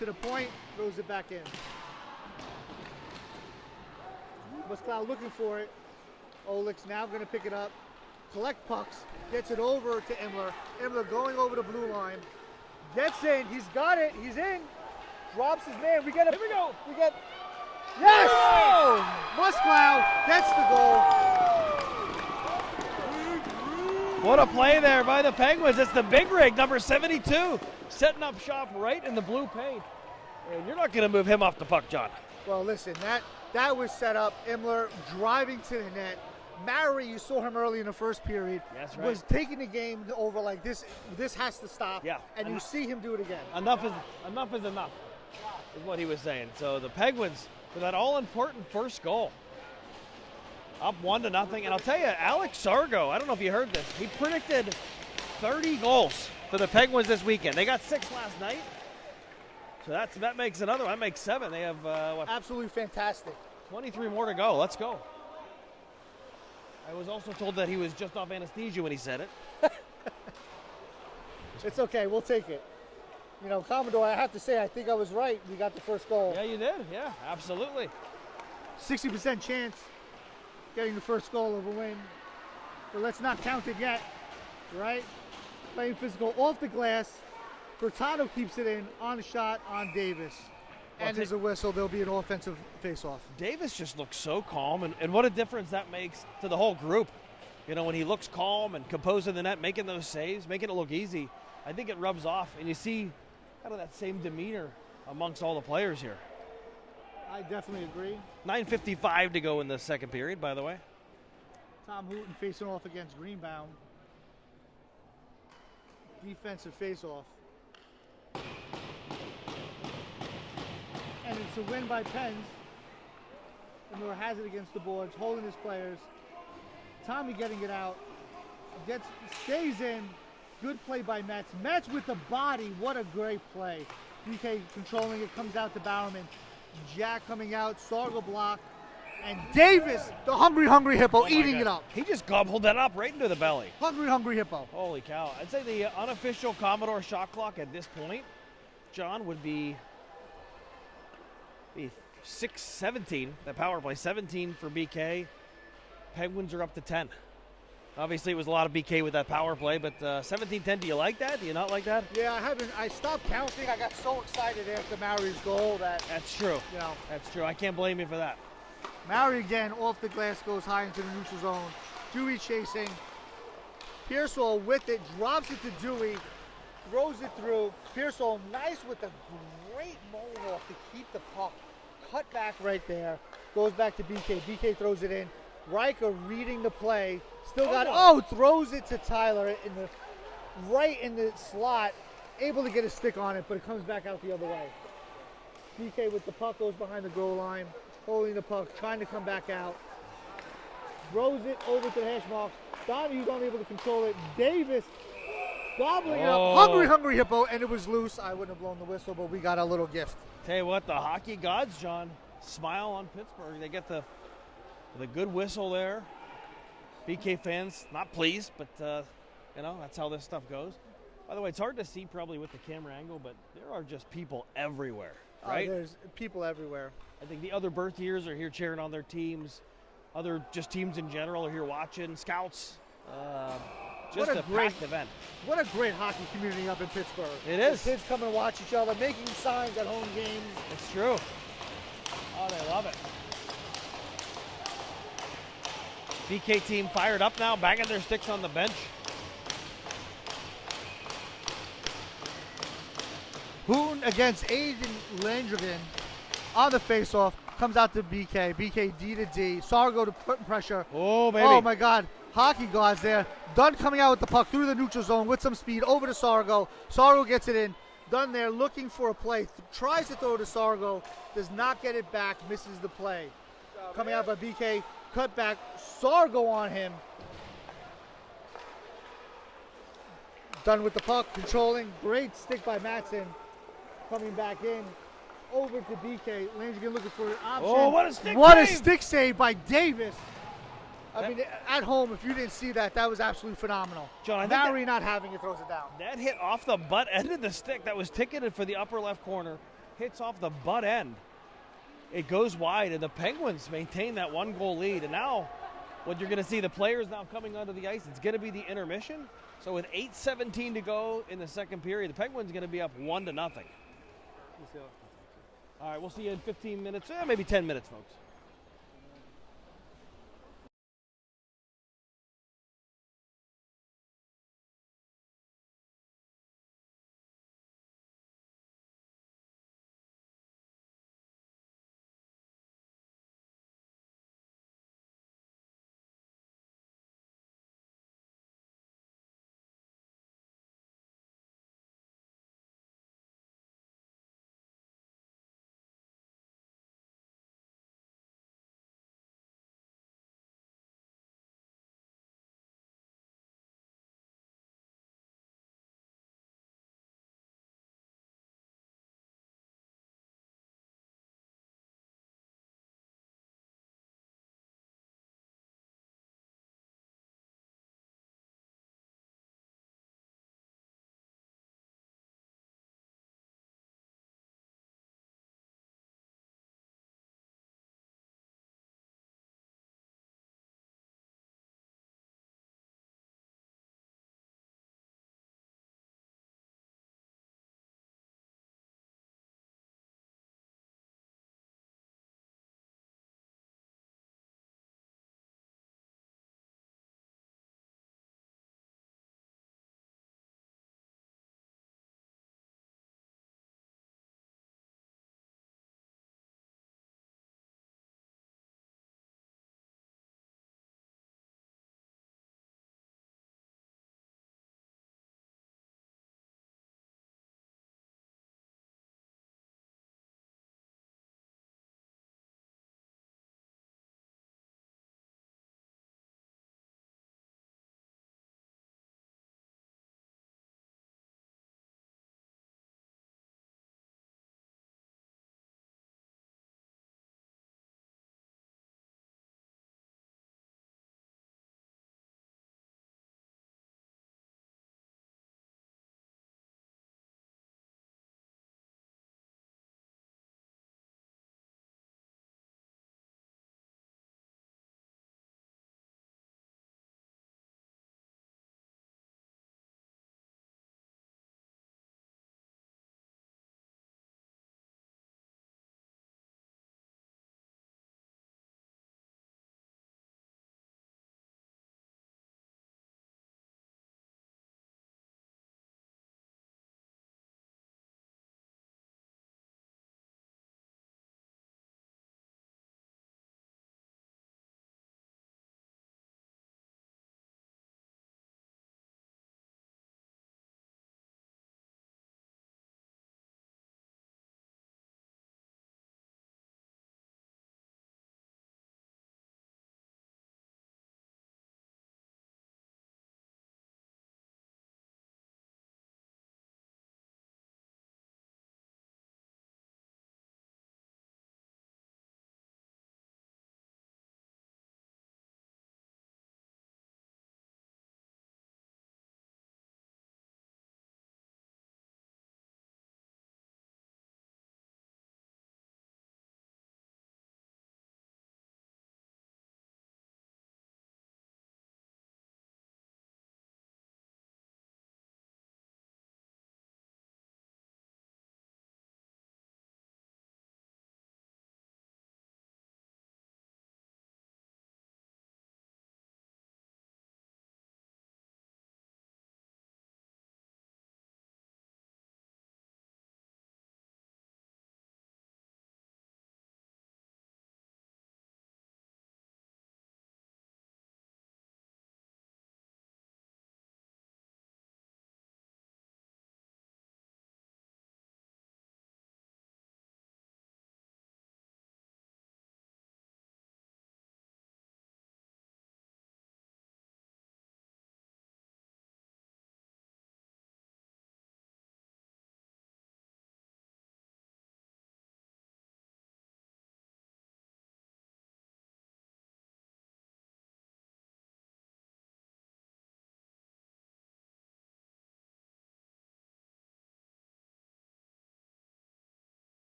to the point, throws it back in. Musclow looking for it. Oleg's now going to pick it up, collect pucks, gets it over to Imler. Imler going over the blue line, Gets in. He's got it. He's in. Drops his man. We get a. Here we go. We get. Yes! Oh! Musklau gets the goal. What a play there by the Penguins. It's the big rig, number 72, setting up shop right in the blue paint. And you're not going to move him off the puck, John. Well, listen, that was set up. Imler driving to the net. Maury, you saw him early in the first period, That's right. was taking the game over like this. This has to stop. Yeah. And you see him do it again. Enough is enough, is what he was saying. So the Penguins, for that all-important first goal, up 1-0. And I'll tell you, Alex Sargo, I don't know if you heard this, he predicted 30 goals for the Penguins this weekend. They got 6 last night. So that makes another one. That makes 7. They have, Absolutely fantastic. 23 more to go. Let's go. I was also told that he was just off anesthesia when he said it. It's okay. We'll take it. You know, Commodore, I have to say, I think I was right. We got the first goal. Yeah, you did. Yeah, absolutely. 60% chance getting the first goal of a win. But let's not count it yet, right? Playing physical off the glass. Furtado keeps it in on a shot on Davis. And there's a whistle. There'll be an offensive face-off. Davis just looks so calm, and what a difference that makes to the whole group. You know, when he looks calm and composed in the net, making those saves, making it look easy, I think it rubs off, and you see kind of that same demeanor amongst all the players here. I definitely agree. 9:55 to go in the second period, by the way. Tom Hooten facing off against Greenbaum. Defensive face-off. And it's a win by Pens. Miller has it against the boards, holding his players. Tommy getting it out. Stays in. Good play by Metz. Metz with the body. What a great play. BK controlling it, comes out to Bowerman. Jack coming out, Sargo block. And Davis, the hungry hippo, eating it up. He just gobbled that up right into the belly. Hungry hippo. Holy cow. I'd say the unofficial Commodore shot clock at this point, John, would be 6-17, the power play, 17 for BK. Penguins are up to 10. Obviously, it was a lot of BK with that power play, but 17-10, do you like that? Do you not like that? Yeah, I stopped counting. I got so excited after Maury's goal that... That's true. You know. That's true. I can't blame you for that. Maury again, off the glass, goes high into the neutral zone. Dewey chasing. Pearsall with it, drops it to Dewey, throws it through. Pearsall nice with a great mole off to keep the puck. Cut back right there. Goes back to BK. BK throws it in. Riker reading the play. Still got throws it to Tyler right in the slot. Able to get a stick on it, but it comes back out the other way. BK with the puck goes behind the goal line, holding the puck, trying to come back out. Throws it over to the hash marks. Donahue's unable to control it. Davis gobbling it up. Hungry hippo, and it was loose. I wouldn't have blown the whistle, but we got a little gift. Tell you what, the hockey gods, John, smile on Pittsburgh. They get the good whistle there. BK fans, not pleased, but, you know, that's how this stuff goes. By the way, it's hard to see probably with the camera angle, but there are just people everywhere, right? There's people everywhere. I think the other birth years are here cheering on their teams. Other just teams in general are here watching. Scouts. Just a packed event. What a great hockey community up in Pittsburgh. It is. The kids come and watch each other, making signs at home games. It's true. Oh, they love it. BK team fired up now, banging their sticks on the bench. Hooten against Aiden Landrigan on the faceoff. Comes out to BK. BK D to D. Sargo to put pressure. Oh, baby. Oh, my God. Hockey gods there. Dunn coming out with the puck through the neutral zone with some speed over to Sargo. Sargo gets it in. Dunn there looking for a play. Tries to throw to Sargo. Does not get it back. Misses the play. Coming out by BK. Cut back. Sargo on him. Dunn with the puck. Controlling. Great stick by Matson. Coming back in. Over to BK. Landrigan looking for an option. Oh, what a stick What save. A stick save by Davis. I mean, at home, if you didn't see that, that was absolutely phenomenal. John, I think Maury not having it throws it down. That hit off the butt end of the stick that was ticketed for the upper left corner. Hits off the butt end. It goes wide, and the Penguins maintain that 1-goal lead. And now, what you're going to see, the players now coming onto the ice, it's going to be the intermission. So with 8:17 to go in the second period, the Penguins going to be up 1-0. All right, we'll see you in 15 minutes, maybe 10 minutes, folks.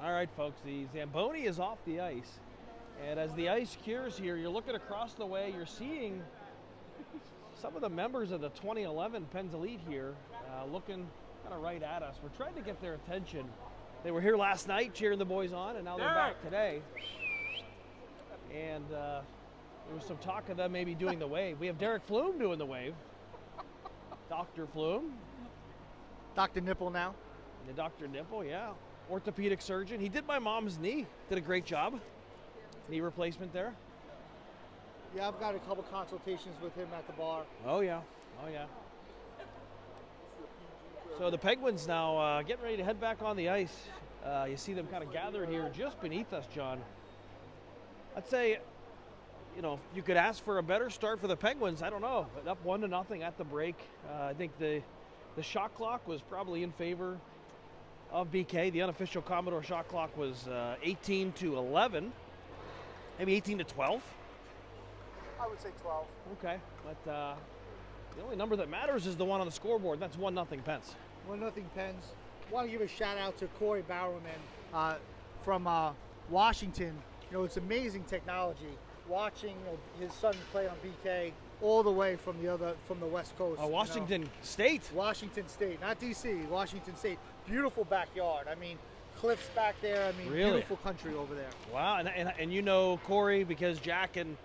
All right, folks, the Zamboni is off the ice. And as the ice cures here, you're looking across the way, you're seeing some of the members of the 2011 Pens Elite here looking kind of right at us. We're trying to get their attention. They were here last night cheering the boys on, and now they're back today. And there was some talk of them maybe doing the wave. We have Derek Flume doing the wave. Dr. Flume. Dr. Nipple now. The Dr. Nipple, yeah. Orthopedic surgeon. He did my mom's knee. Did a great job. Knee replacement there. Yeah, I've got a couple consultations with him at the bar. Oh, yeah. Oh, yeah. So the Penguins now getting ready to head back on the ice. You see them kind of gathered here just beneath us, John. I'd say, you know, you could ask for a better start for the Penguins. I don't know. Up 1-0 at the break. I think the shot clock was probably in favor of BK. The unofficial Commodore shot clock was 18-11, maybe 18-12. I would say 12. Okay, but the only number that matters is the one on the scoreboard. That's 1-0 Pens. 1-0 Pens. Want to give a shout out to Corey Bowerman from Washington. You know, it's amazing technology. Watching his son play on BK all the way from the West Coast. Washington State. Washington State, not DC. Washington State. Beautiful backyard. I mean, cliffs back there. I mean, really? Beautiful country over there. Wow, and you know Corey because Jack and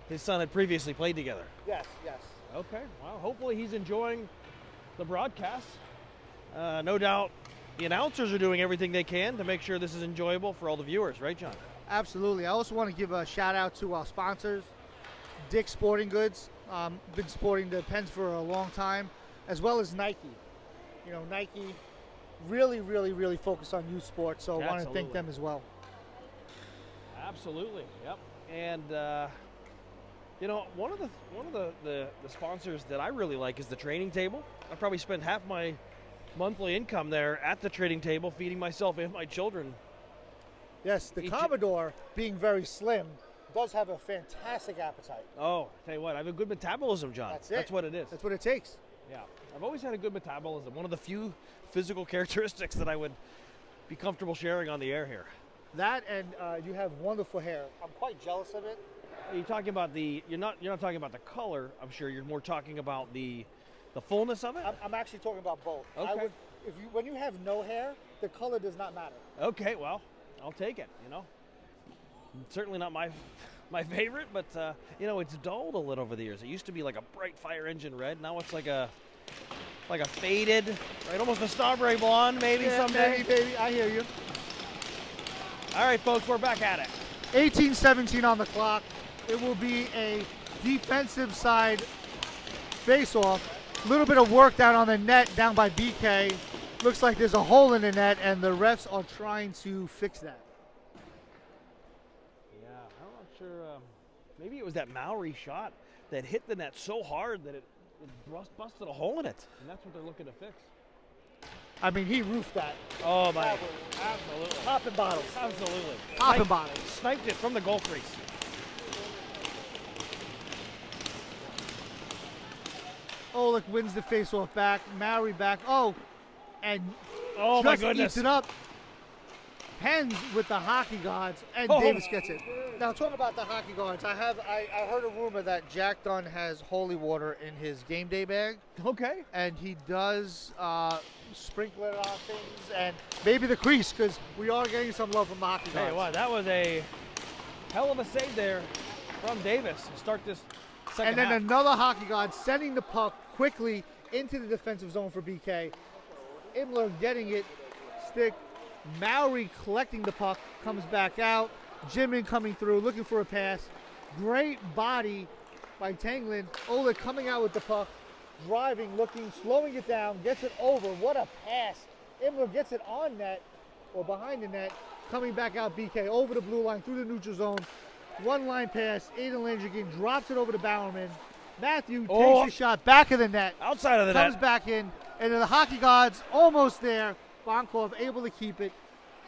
his son had previously played together. Yes, yes. Okay, well, hopefully he's enjoying the broadcast. No doubt the announcers are doing everything they can to make sure this is enjoyable for all the viewers, right, John? Absolutely. I also want to give a shout out to our sponsors, Dick's Sporting Goods. Been sporting the Pens for a long time, as well as Nike. You know, Nike really, really, really focused on youth sports, so I want to thank them as well. Absolutely, yep. And you know, one of the sponsors that I really like is the Training Table. I probably spend half my monthly income there at the Training Table, feeding myself and my children. Yes, the Commodore, being very slim, does have a fantastic appetite. Oh, tell you what, I have a good metabolism, John. That's it. That's what it is. That's what it takes. Yeah, I've always had a good metabolism. One of the few physical characteristics that I would be comfortable sharing on the air here. That and you have wonderful hair. I'm quite jealous of it. Are you talking about you're not talking about the color, I'm sure. You're more talking about the fullness of it? I'm actually talking about both. Okay. When you have no hair, the color does not matter. Okay, well, I'll take it, you know. Certainly not my favorite, but you know, it's dulled a little over the years. It used to be like a bright fire engine red. Now it's like a faded, right, almost a strawberry blonde maybe someday. Maybe, I hear you. All right, folks, we're back at it. 18-17 on the clock. It will be a defensive side face-off. A little bit of work down on the net, down by BK. Looks like there's a hole in the net, and the refs are trying to fix that. Yeah, I'm not sure. Maybe it was that Maori shot that hit the net so hard that it busted a hole in it, and that's what they're looking to fix. I mean, he roofed that. Oh, my. Absolutely. Popping bottles. Absolutely. Popping bottles. Sniped it from the goal crease. Oleg wins the face-off back. Maori back. Oh, and oh, just my goodness. eats it up. Pens with the hockey gods, and Davis gets it. Now, talking about the hockey guards, I heard a rumor that Jack Dunn has holy water in his game day bag. Okay. And he does sprinkle it on things, and maybe the crease, because we are getting some love from the hockey guards. Hey, what? That was a hell of a save there from Davis to start this second And then half. another hockey guard sending the puck quickly into the defensive zone for BK. Imler getting it, stick. Maori collecting the puck, comes back out. Jimin coming through, looking for a pass. Great body by Tanglin. Oleg coming out with the puck, driving, looking, slowing it down, gets it over. What a pass. Imler gets it on net, or behind the net, coming back out BK, over the blue line, through the neutral zone. One line pass, Aiden Landrigan drops it over to Bowerman. Matthew takes a shot, back of the net. Outside of the comes net. back in, and then the hockey gods almost there. Bonkov able to keep it,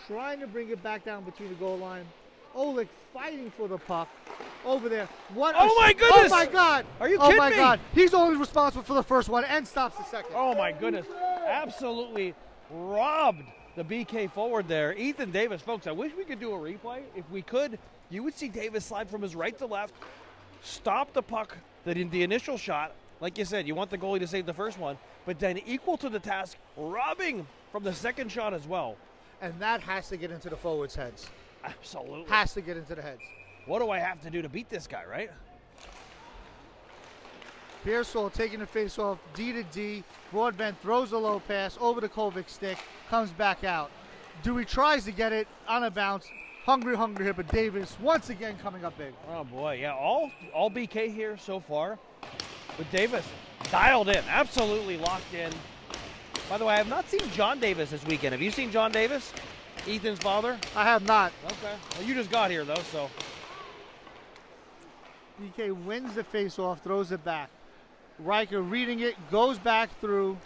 trying to bring it back down between the goal line. Oleg fighting for the puck over there. Oh my goodness! Oh my God! Are you kidding me? Oh my God! He's only responsible for the first one and stops the second. Oh my goodness! Absolutely robbed the BK forward there. Ethan Davis, folks, I wish we could do a replay. If we could, you would see Davis slide from his right to left, stop the puck, the initial shot. Like you said, you want the goalie to save the first one, but then equal to the task, robbing from the second shot as well. And that has to get into the forwards' heads. Absolutely. Has to get into the heads. What do I have to do to beat this guy, right? Pearsall taking the face off, D to D. Broadbent throws a low pass over the Kovic stick, comes back out. Dewey tries to get it on a bounce. Hungry here, but Davis once again coming up big. Oh boy, yeah, all BK here so far. But Davis dialed in, absolutely locked in. By the way, I have not seen John Davis this weekend. Have you seen John Davis, Ethan's father? I have not. Okay. Well, you just got here though, so. BK wins the face-off, throws it back. Riker reading it, goes back through,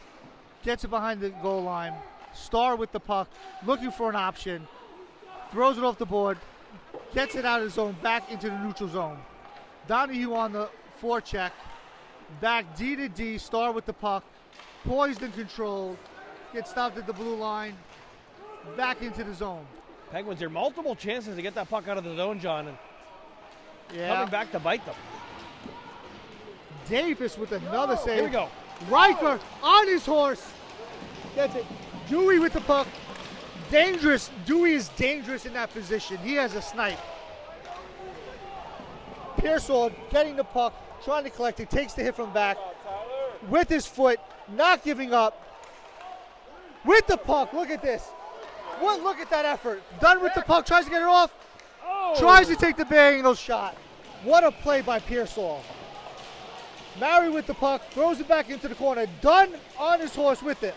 gets it behind the goal line. Starr with the puck, looking for an option, throws it off the board, gets it out of the zone, back into the neutral zone. Donahue on the forecheck, back D to D, Starr with the puck, poised and controlled, gets stopped at the blue line, back into the zone. Penguins here, multiple chances to get that puck out of the zone, John, and coming back to bite them. Davis with another save. Here we go. Riker on his horse. Gets it. Dewey with the puck. Dangerous. Dewey is dangerous in that position. He has a snipe. Pearsall getting the puck, trying to collect it, takes the hit from back. With his foot, not giving up. With the puck, look at this. Look at that effort. Done with the puck, tries to get it off. Oh. Tries to take the big angle shot. What a play by Pearsall. Murray with the puck, throws it back into the corner. Dunn on his horse with it.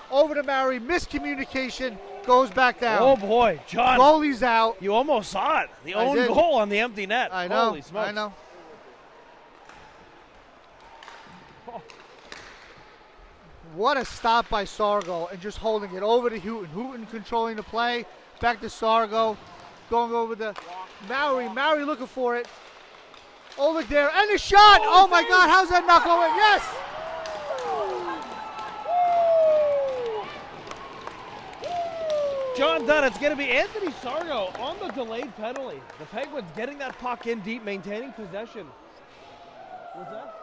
Over to Murray, miscommunication, goes back down. Oh boy, John. Goalie's out. You almost saw it. The own goal on the empty net. I know, Holy smokes. I know. Oh. What a stop by Sargo and just holding it over to Houghton. Houghton controlling the play. Back to Sargo. Going over to Murray. Murray looking for it. Oleg there, and a shot! Oh my God, how's that not going? Yes! John Dunn, it's going to be Anthony Sargo on the delayed penalty. The Penguins getting that puck in deep, maintaining possession. Was that?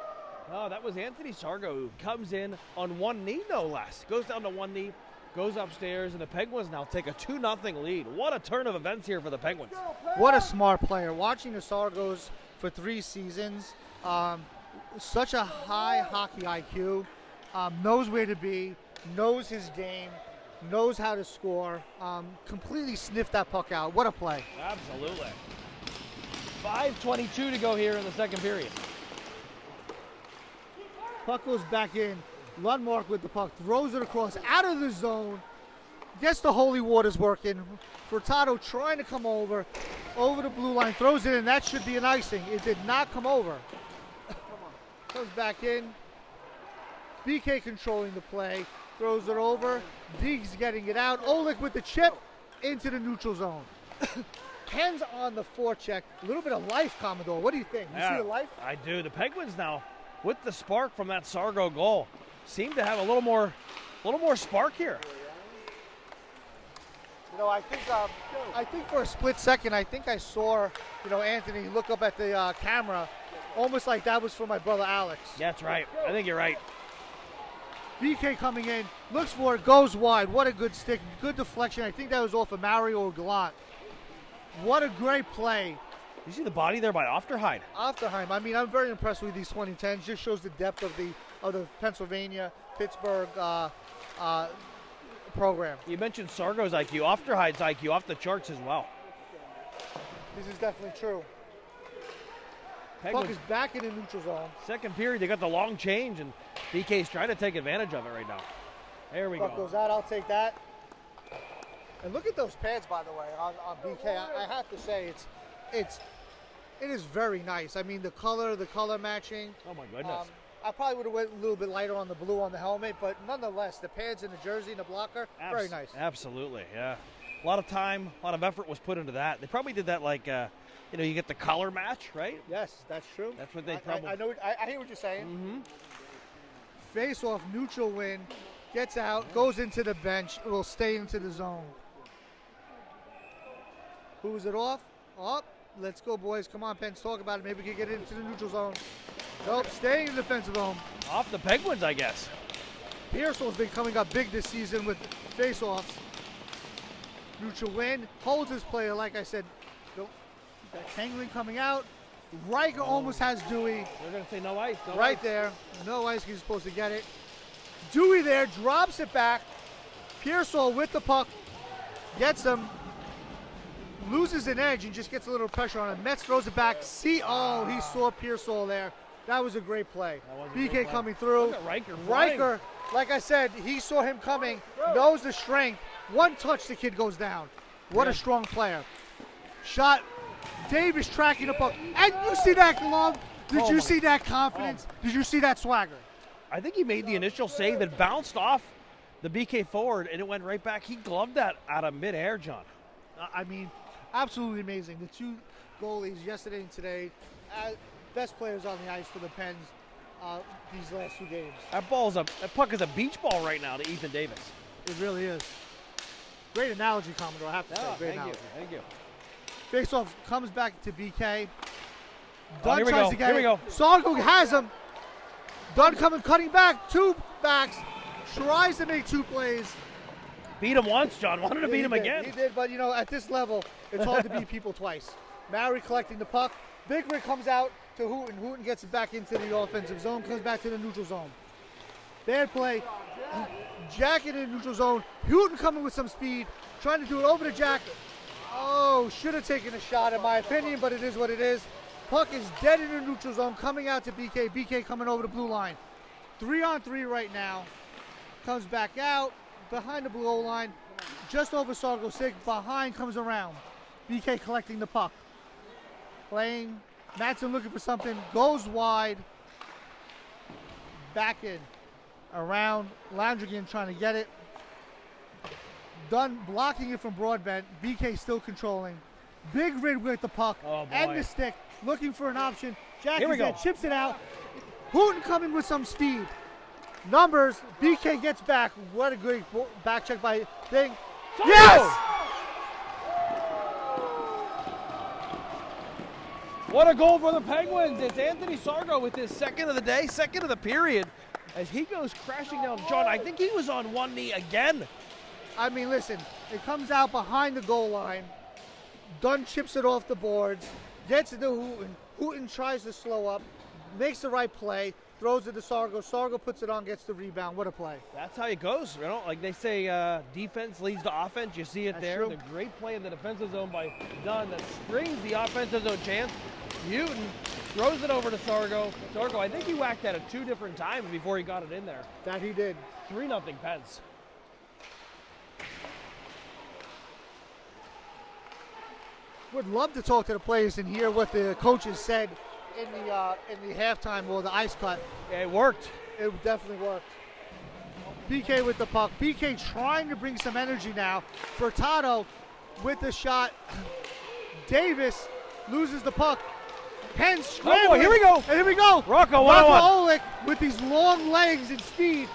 No, that was Anthony Sargo who comes in on one knee, no less. Goes down to one knee, goes upstairs, and the Penguins now take a 2-0 lead. What a turn of events here for the Penguins. What a smart player. Watching the Sargos for 3 seasons, such a high hockey IQ, knows where to be, knows his game, knows how to score, completely sniffed that puck out. What a play. Absolutely. 5:22 to go here in the second period. Puck goes back in. Lundmark with the puck, throws it across, out of the zone, gets the holy waters working. Furtado trying to come over the blue line, throws it in. That should be an icing. It did not come over. Comes back in. BK controlling the play, throws it over. Deegs getting it out. Oleg with the chip into the neutral zone. Hands on the forecheck. A little bit of life, Commodore. What do you think? You see the life? I do. The Penguins now, with the spark from that Sargo goal, seem to have a little more spark here. You know, I think for a split second, I think I saw, Anthony look up at the camera, almost like that was for my brother Alex. That's right. I think you're right. BK coming in, looks for it, goes wide. What a good stick, good deflection. I think that was off of Mario or Gallant. What a great play. You see the body there by Ofterheim. Ofterheim. I mean, I'm very impressed with these 2010s. Just shows the depth of the Pennsylvania, Pittsburgh program. You mentioned Sargo's IQ. Ofterheim's IQ off the charts as well. This is definitely true. Penguins, Puck is back in the neutral zone. second period, they got the long change, and BK's trying to take advantage of it right now. There we Puck go. goes out. I'll take that. And look at those pads, by the way, on BK. I have to say, it is very nice. I mean, the color matching. Oh my goodness. I probably would have went a little bit lighter on the blue on the helmet, but nonetheless, the pads in the jersey and the blocker, very nice. Absolutely, yeah. A lot of time, a lot of effort was put into that. They probably did that like, you get the color match, right? Yes, that's true. That's what they probably. I know. I hear what you're saying. Mm-hmm. Face-off, neutral win. Gets out, goes into the bench, will stay into the zone. Who is it off? Up. Let's go, boys. Come on, Pens, talk about it. Maybe we can get it into the neutral zone. Nope, staying in the defensive zone. Off the Penguins, I guess. Pearsall's been coming up big this season with face-offs. Neutral win. Holds his player, like I said. Got Tangling coming out. Riker almost has Dewey. They're going to say no ice. No Right ice. there. No ice, he's supposed to get it. Dewey there, drops it back. Pearsall with the puck. Gets him. Loses an edge and just gets a little pressure on him. Metz throws it back. He saw Pearsall there. That was a great play. BK coming through. Look at Riker. Riker, like I said, he saw him coming, knows the strength. One touch, the kid goes down. What a strong player. Shot. Davis tracking the puck. And you see that glove? Did you see that confidence? Did you see that swagger? I think he made the initial save that bounced off the BK forward, and it went right back. He gloved that out of midair, John. I mean, absolutely amazing. The two goalies yesterday and today, best players on the ice for the Pens these last two games. That puck is a beach ball right now to Ethan Davis. It really is. Great analogy, Commodore, I have to say. Great analogy. Thank you. Face-off comes back to BK. Here we go. Here we go. Sargo has him. Dunn cutting back. Two backs. Tries to make two plays. Beat him once, John. Wanted to beat him again. He did, but at this level, it's hard to beat people twice. Maury collecting the puck. Big Rick comes out to Hooten. Hooten gets it back into the offensive zone, comes back to the neutral zone. Bad play. Jack in the neutral zone. Hooten coming with some speed, trying to do it over to Jack. Oh, should have taken a shot in my opinion, but it is what it is. Puck is dead in the neutral zone, coming out to BK. BK coming over the blue line. 3-on-3 right now. Comes back out behind the blue line, just over Sargo Sig. Behind, comes around. BK collecting the puck. Playing. Madsen looking for something. Goes wide. Back in. Around. Landrigan trying to get it. Dunn blocking it from Broadbent. BK still controlling. Big Rid with the puck and the stick. Looking for an option. Jack is there, chips it out. Hooten coming with some speed. Numbers. BK gets back. What a great back check by Thing. Yes! What a goal for the Penguins. It's Anthony Sargo with his second of the day, second of the period, as he goes crashing down. John, I think he was on one knee again. I mean, listen, it comes out behind the goal line. Dunn chips it off the boards, gets it to Hooten. Hooten tries to slow up, makes the right play, throws it to Sargo. Sargo puts it on, gets the rebound. What a play. That's how it goes. Like they say, defense leads to offense. You see it there. True. The great play in the defensive zone by Dunn that springs the offensive zone chance. Hooten throws it over to Sargo. Sargo, I think he whacked at it 2 different times before he got it in there. That he did. 3-0 Pens. Would love to talk to the players and hear what the coaches said in the halftime or the ice cut. Yeah, it worked. It definitely worked. BK with the puck. BK trying to bring some energy now. Furtado with the shot. Davis loses the puck. Pens scrambling. Oh, here we go. And here we go. Rocco Olick with these long legs and speed.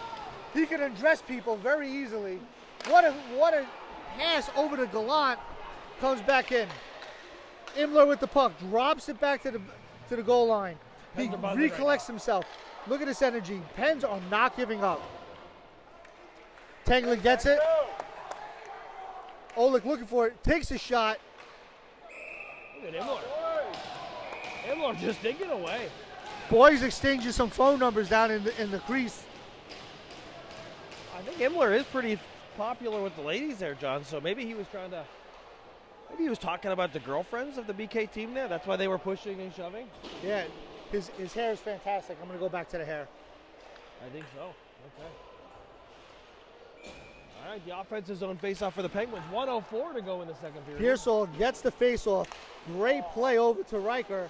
He can undress people very easily. What a pass over to Gallant. Comes back in. Imler with the puck. Drops it back to the goal line. He recollects himself. Look at this energy. Pens are not giving up. Tangling gets it. Olick looking for it. Takes a shot. Look at Imler. Imler just taking it away. Boys exchanging some phone numbers down in the crease. I think Imler is pretty popular with the ladies there, John, so maybe he was maybe he was talking about the girlfriends of the BK team there. That's why they were pushing and shoving. Yeah, his hair is fantastic. I'm going to go back to the hair. I think so. Okay. All right, the offensive zone face-off for the Penguins. 1:04 to go in the second period. Pearsall gets the face-off. Great play over to Riker.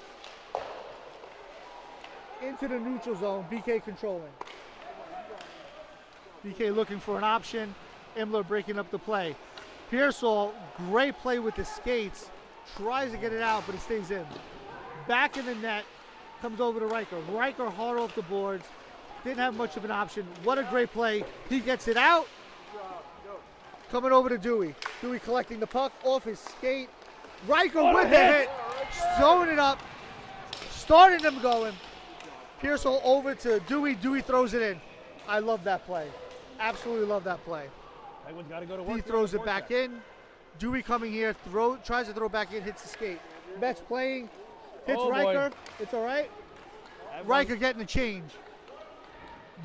Into the neutral zone. BK controlling. BK looking for an option. Imler breaking up the play. Pearsall, great play with the skates. Tries to get it out, but it stays in. Back in the net. Comes over to Riker. Riker hard off the boards. Didn't have much of an option. What a great play. He gets it out. Coming over to Dewey. Dewey collecting the puck off his skate. Riker with the hit. Throwing it up. Starting them going. Pearsall over to Dewey. Dewey throws it in. I love that play. Absolutely love that play. Penguins got to go to work. He throws it back in. Dewey coming here. Tries to throw back in. Hits the skate. Mets playing. Hits Riker. Boy. It's all right. Riker getting the change.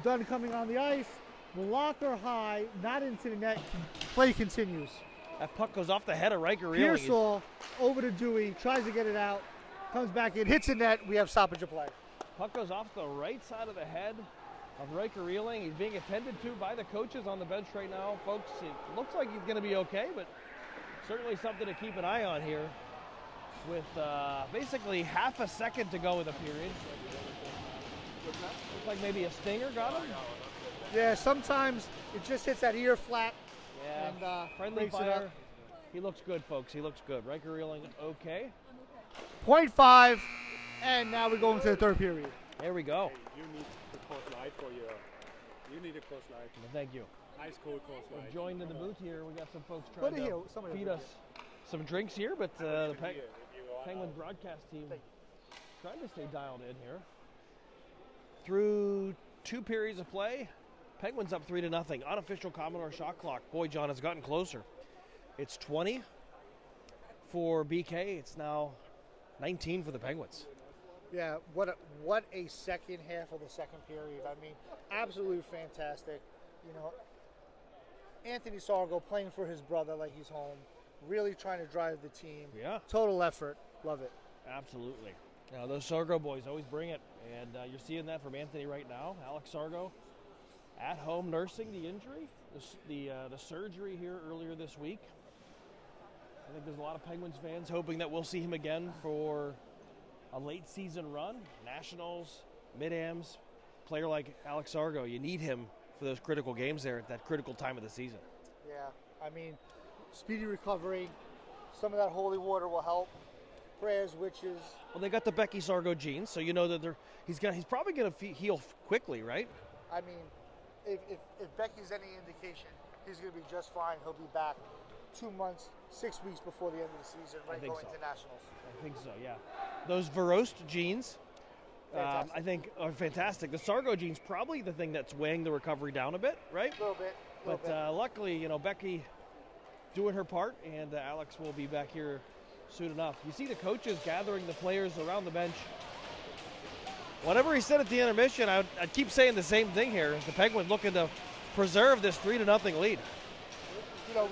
Dunn coming on the ice. Blocker high. Not into the net. Play continues. That puck goes off the head of Riker Reeling. Pearsall over to Dewey. Tries to get it out. Comes back in. Hits the net. We have stoppage of play. Puck goes off the right side of the head of Riker Reeling. He's being attended to by the coaches on the bench right now. Folks, it looks like he's going to be okay, but certainly something to keep an eye on here with basically half a second to go in the period. Looks like maybe a stinger got him. Yeah, sometimes it just hits that ear flat. Yeah, and friendly fire. He looks good, folks. He looks good. Riker Reeling, okay. 0.5, and now we go into the third period. There we go. Hey, you need the course light for your. You need a course light. Well, thank you. Ice cold course light. We're joined in the booth here. We got some folks trying Put it here. to Somebody feed over us some drinks here, but the Here, if you are Penguin out. broadcast team trying to stay dialed in here. Through 2 periods of play, Penguins up 3-0. Unofficial Commodore shot clock. Boy, John, has gotten closer. It's 20 for BK. It's now 19 for the Penguins. Yeah, what a second half of the second period. I mean, absolutely fantastic. You know, Anthony Sargo playing for his brother like he's home, really trying to drive the team. Yeah. Total effort. Love it. Absolutely. Now, those Sargo boys always bring it, and you're seeing that from Anthony right now. Alex Sargo at home nursing the injury, the surgery here earlier this week. I think there's a lot of Penguins fans hoping that we'll see him again for a late season run, Nationals, Mid-Ams. Player like Alex Sargo, you need him for those critical games there at that critical time of the season. Yeah, I mean, speedy recovery. Some of that holy water will help. Prayers, witches. Well, they got the Becky Sargo genes, so you know that he's probably going to heal quickly, right? I mean, if Becky's any indication, he's going to be just fine. He'll be back 2 months, 6 weeks before the end of the season, right, going to Nationals. I think so, yeah. Those Verost genes, I think, are fantastic. The Sargo gene's probably the thing that's weighing the recovery down a bit, right? A little bit. But luckily, you know, Becky doing her part, and Alex will be back here soon enough. You see the coaches gathering the players around the bench. Whatever he said at the intermission, I'd keep saying the same thing here. The Penguins looking to preserve this 3-0 lead. You know,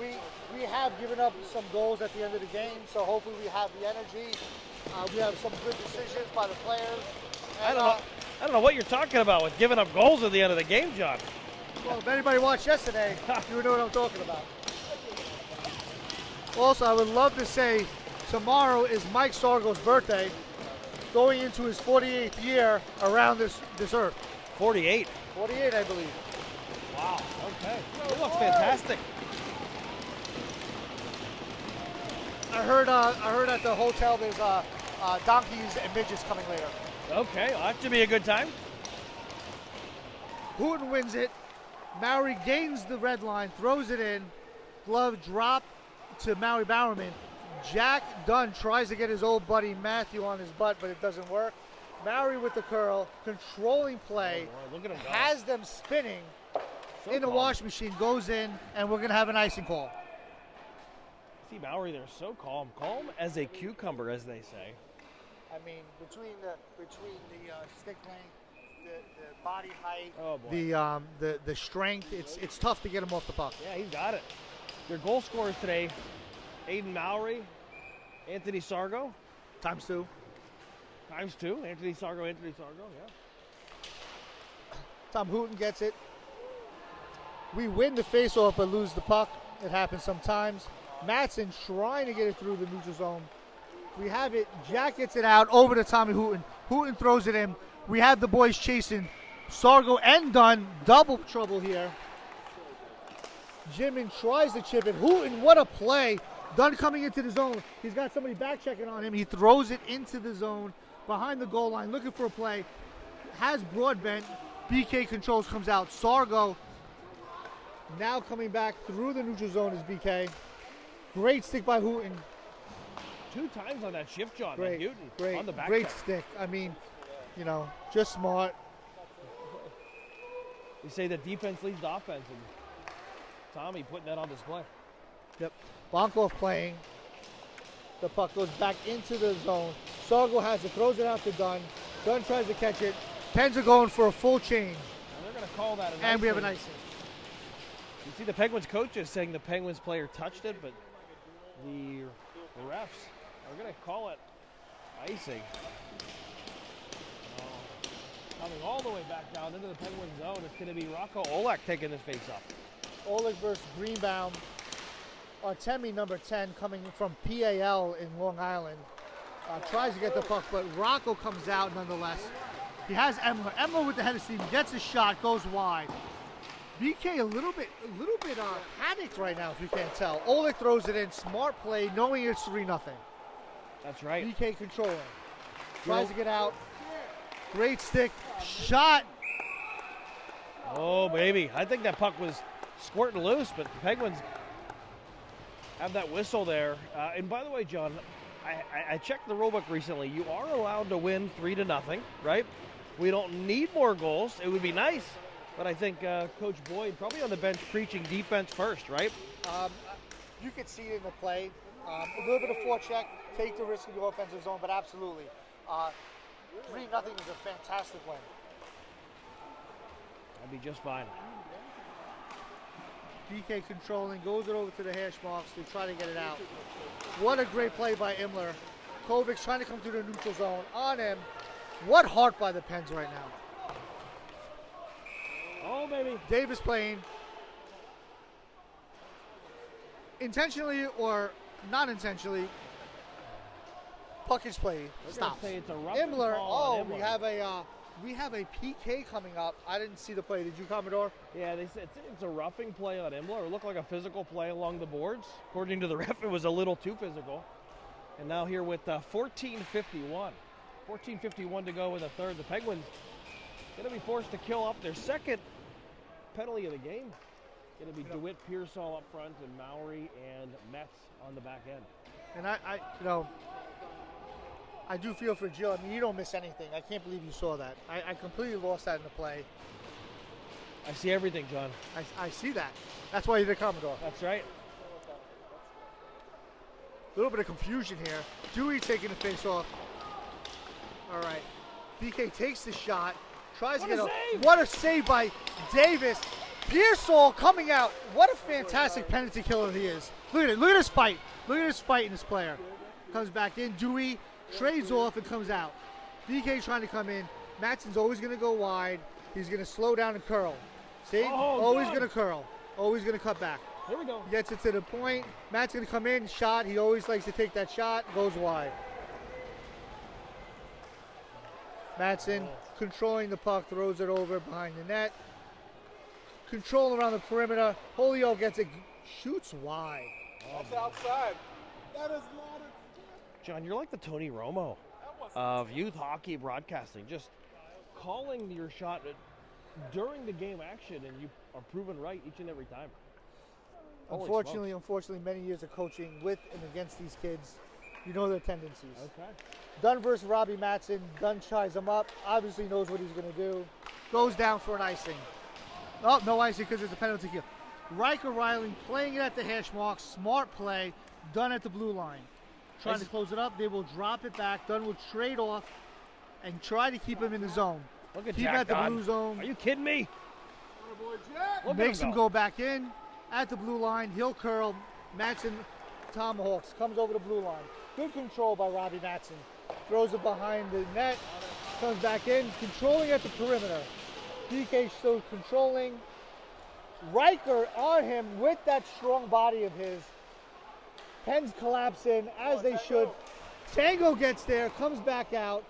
we have given up some goals at the end of the game, so hopefully we have the energy. We have some good decisions by the players. And, I don't know what you're talking about with giving up goals at the end of the game, John. Well, if anybody watched yesterday, you would know what I'm talking about. Also, I would love to say tomorrow is Mike Sargo's birthday, going into his 48th year around this earth. 48. 48, I believe. Wow, okay. It looks fantastic. I heard at the hotel there's donkeys and midgets coming later. Okay, well, that should be a good time. Hooten wins it. Maury gains the red line, throws it in. Glove drop to Maury Bowerman. Jack Dunn tries to get his old buddy Matthew on his butt, but it doesn't work. Maury with the curl, controlling play, Look at him go. has them spinning So in the calm. wash machine, goes in, and we're going to have an icing call. See Maury there, so calm. Calm as a cucumber, as they say. I mean, between the stick length, the body height, Oh, boy. the strength, it's tough to get him off the puck. Yeah, he's got it. Their goal scorers today, Aiden Maury, Anthony Sargo. Times two. Times two. Anthony Sargo, yeah. Tom Hooten gets it. We win the faceoff but lose the puck. It happens sometimes. Mattson trying to get it through the neutral zone. We have it. Jack gets it out over to Tommy Hooten. Hooten throws it in. We have the boys chasing Sargo and Dunn. Double trouble here. Jimin tries to chip it. Hooten, what a play. Dunn coming into the zone. He's got somebody back checking on him. He throws it into the zone behind the goal line, looking for a play. Has Broadbent. BK controls, comes out. Sargo now coming back through the neutral zone is BK. Great stick by Hooten. 2 times on that shift, John. Great, Newton on the back. great stick. I mean, you know, just smart. You say that defense leads the offense, and Tommy putting that on display. Yep. Bonkov playing. The puck goes back into the zone. Sargo has it, throws it out to Dunn. Dunn tries to catch it. Pens are going for a full change. And they're going to call that an And we have icing. an icing. You see the Penguins coaches saying the Penguins player touched it, but the refs are going to call it icing. Coming all the way back down into the Penguin zone, it's going to be Rocco Olek taking this face-off. Oleg versus Greenbaum. Artemi, number 10, coming from PAL in Long Island. Tries to get the puck, but Rocco comes out nonetheless. He has Emler. Emler with the head of steam, gets a shot, goes wide. BK a little bit panicked right now, if you can't tell. Oleg throws it in, smart play, knowing it's 3-0. That's right. BK controlling. Tries to get out. Great stick. Shot. Oh, baby. I think that puck was squirting loose, but the Penguins have that whistle there. And by the way, John, I checked the rulebook recently. You are allowed to win 3-0, right? We don't need more goals. It would be nice. But I think Coach Boyd probably on the bench preaching defense first, right? You could see it in the play. A little bit of forecheck, take the risk in the offensive zone, but absolutely. 3-0 is a fantastic win. That'd be just fine. BK controlling, goes it over to the hash marks to try to get it out. What a great play by Imler. Kovic's trying to come through the neutral zone on him. What heart by the Pens right now. Oh, baby. Davis playing. Intentionally or not intentionally, puck is played. Stop. Say it's a rough Imler. ball Oh, on Imler. we have a PK coming up. I didn't see the play. Did you, Commodore? Yeah, they said it's a roughing play on Imler. It looked like a physical play along the boards. According to the ref, it was a little too physical. And now here with 14:51. 14:51 to go in the third. The Penguins going to be forced to kill off their second penalty of the game. Going to be DeWitt, Pearsall up front, and Mowry and Metz on the back end. And I do feel for Jill. I mean, you don't miss anything. I can't believe you saw that. I completely lost that in the play. I see everything, John. I see that. That's why you're the Commodore. That's right. A little bit of confusion here. Dewey taking the face off. All right. BK takes the shot. Tries to get a save! What a save by Davis. Pearsall coming out. What a fantastic penalty killer he is. Look at it. Look at his fight. Look at his fight in this player. Comes back in. Dewey trades off and comes out. BK trying to come in. Matson's always going to go wide. He's going to slow down and curl. See? Always going to curl. Always going to cut back. Here we go. Gets it to the point. Matt's going to come in. Shot. He always likes to take that shot. Goes wide. Matson controlling the puck. Throws it over behind the net. Control around the perimeter. Holyoke gets it. Shoots wide. That's outside. That is not a... John, you're like the Tony Romo of youth hockey broadcasting. Just calling your shot during the game action, and you are proven right each and every time. Holy Unfortunately, many years of coaching with and against these kids, you know their tendencies. Okay. Dunn versus Robbie Matson. Dunn tries him up. Obviously knows what he's going to do. Goes down for an icing. Oh, no icing because it's a penalty kill. Riker Riley playing it at the hash mark. Smart play. Dunn at the blue line. Trying to close it up. They will drop it back. Dunn will trade off and try to keep him in the zone. Look at Keep Jack him at the Dunn. blue zone. Are you kidding me? Look Makes at him go back in at the blue line. He'll curl. Matson tomahawks. Comes over the blue line. Good control by Robbie Matson. Throws it behind the net. Comes back in. Controlling at the perimeter. DK still controlling. Riker on him with that strong body of his. Pens collapse in as they should. Tango gets there. Comes back out.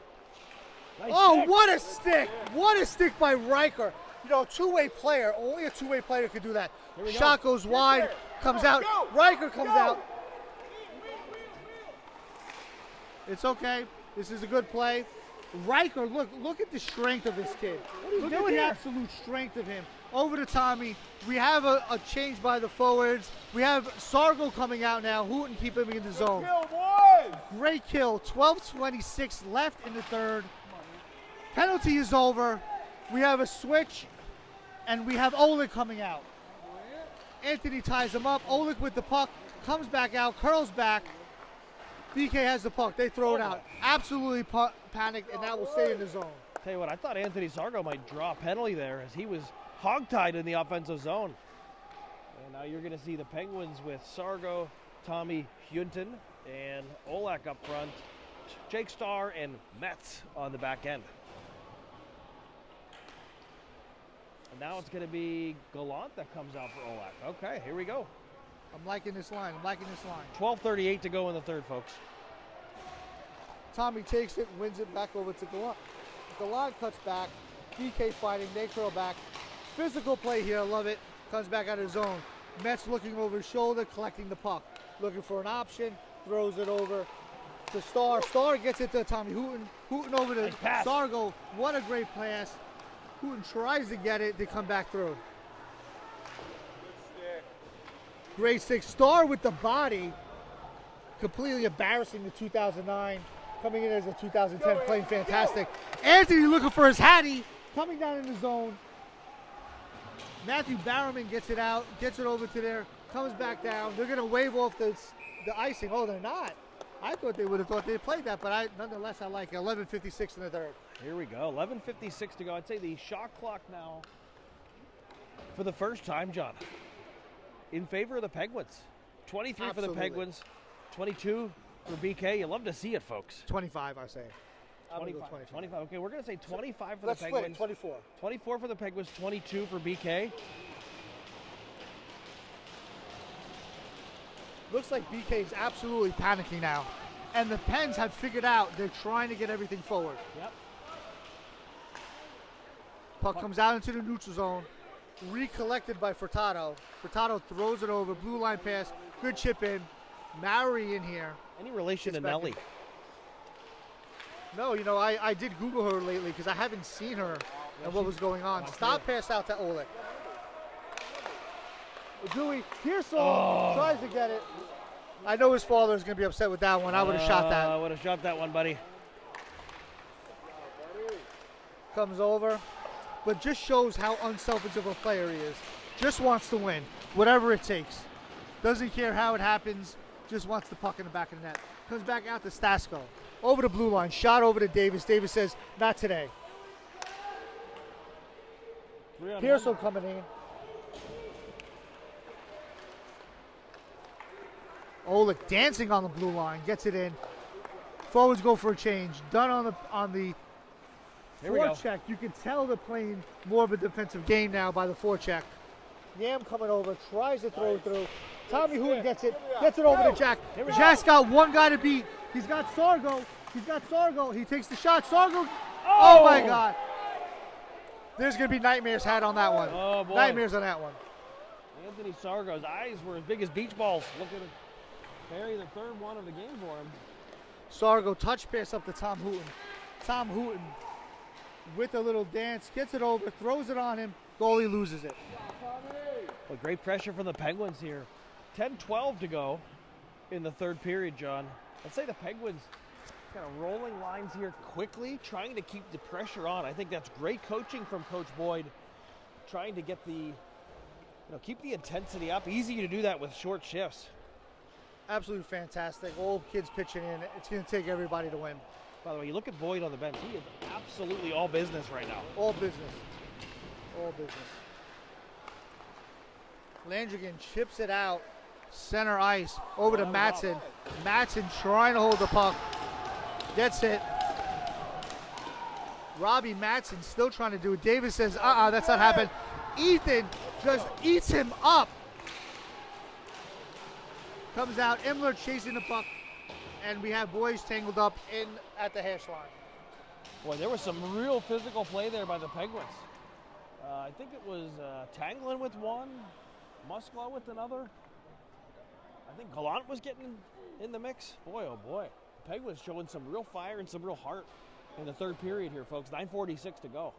Nice Oh, what a stick! What a stick by Riker. You know, two-way player. Only a two-way player could do that. Shot goes wide, comes out. Riker comes out. It's okay. This is a good play. Riker, look at the strength of this kid. Look at the absolute strength of him. Over to Tommy. We have a change by the forwards. We have Sargo coming out now. Hooten keep him in the zone. Kill, boys! Great kill. 12:26 left in the third. Penalty is over. We have a switch, and we have Oleg coming out. Anthony ties him up. Oleg with the puck. Comes back out. Curls back. BK has the puck. They throw it out. Absolutely panicked, and that will stay in the zone. Tell you what, I thought Anthony Sargo might draw a penalty there as he was hogtied in the offensive zone. And now you're going to see the Penguins with Sargo, Tommy Hunton, and Olak up front, Jake Starr, and Metz on the back end. And now it's going to be Gallant that comes out for Olak. Okay, here we go. I'm liking this line. 12:38 to go in the third, folks. Tommy takes it, wins it back over to Gallant. Gallant cuts back. BK fighting. They curl back. Physical play here. Love it. Comes back out of zone. Metz looking over his shoulder, collecting the puck. Looking for an option. Throws it over to Starr. Starr gets it to Tommy Hooten. Hooten over to Sargo. What a great pass. Hooten tries to get it. They come back through. Great stick. Starr with the body. Completely embarrassing the 2009. Coming in as a 2010, playing fantastic. Anthony looking for his Hattie. Coming down in the zone. Matthew Barrowman gets it out. Gets it over to there. Comes back down. They're going to wave off the icing. Oh, they're not. I thought they would have thought they played that, but nonetheless, I like it. 11:56 in the third. Here we go. 11:56 to go. I'd say the shot clock now, for the first time, John, in favor of the Penguins. 23 for the Penguins, 22 for BK. You love to see it, folks. 25, I say. 25. Okay, we're going to say 25 for Let's the Penguins. Split it, 24. 24 for the Penguins, 22 for BK. Looks like BK is absolutely panicking now. And the Pens have figured out they're trying to get everything forward. Yep. Puck comes out into the neutral zone. Recollected by Furtado. Furtado throws it over. Blue line pass. Good chip in. Maury in here. Any relation to Nelly? No, you know, I did Google her lately because I haven't seen her and what was going on. Stop pass out to Oleg. Dewey, Pearsall tries to get it. I know his father is going to be upset with that one. I would have shot that. I would have shot that one, buddy. Comes over, but just shows how unselfish of a player he is. Just wants to win, whatever it takes. Doesn't care how it happens, just wants the puck in the back of the net. Comes back out to Stasko. Over the blue line, shot over to Davis. Davis says, not today. Pearsall coming in. Oleg dancing on the blue line, gets it in. Forwards go for a change. Done on the forecheck. You can tell they're playing more of a defensive game now by the forecheck. Yam coming over, tries to throw it through. Tommy Hooten gets it over to Jack. Jack's got one guy to beat. He's got Sargo. He takes the shot. Sargo. Oh my God. There's going to be nightmares had on that one. Oh boy. Nightmares on that one. Anthony Sargo's eyes were as big as beach balls. Look at it. Barry, the third one of the game for him. Sargo touch pass up to Tom Hooten. Tom Hooten with a little dance, gets it over, throws it on him. Goalie loses it. Well, great pressure from the Penguins here. 10-12 to go in the third period, John. I'd say the Penguins kind of rolling lines here quickly, trying to keep the pressure on. I think that's great coaching from Coach Boyd, trying to get keep the intensity up. Easy to do that with short shifts. Absolutely fantastic. All kids pitching in. It's going to take everybody to win. By the way, you look at Boyd on the bench. He is absolutely all business right now. All business. Landrigan chips it out. Center ice. Over to Matson. Matson trying to hold the puck. Gets it. Robbie Matson still trying to do it. Davis says, that's not happening. Ethan just eats him up. Comes out, Imler chasing the puck, and we have boys tangled up at the hash line. Boy, there was some real physical play there by the Penguins. I think it was Tanglin with one, Muskla with another. I think Gallant was getting in the mix. Boy, oh boy. The Penguins showing some real fire and some real heart. in the third period here, folks. 9:46 to go.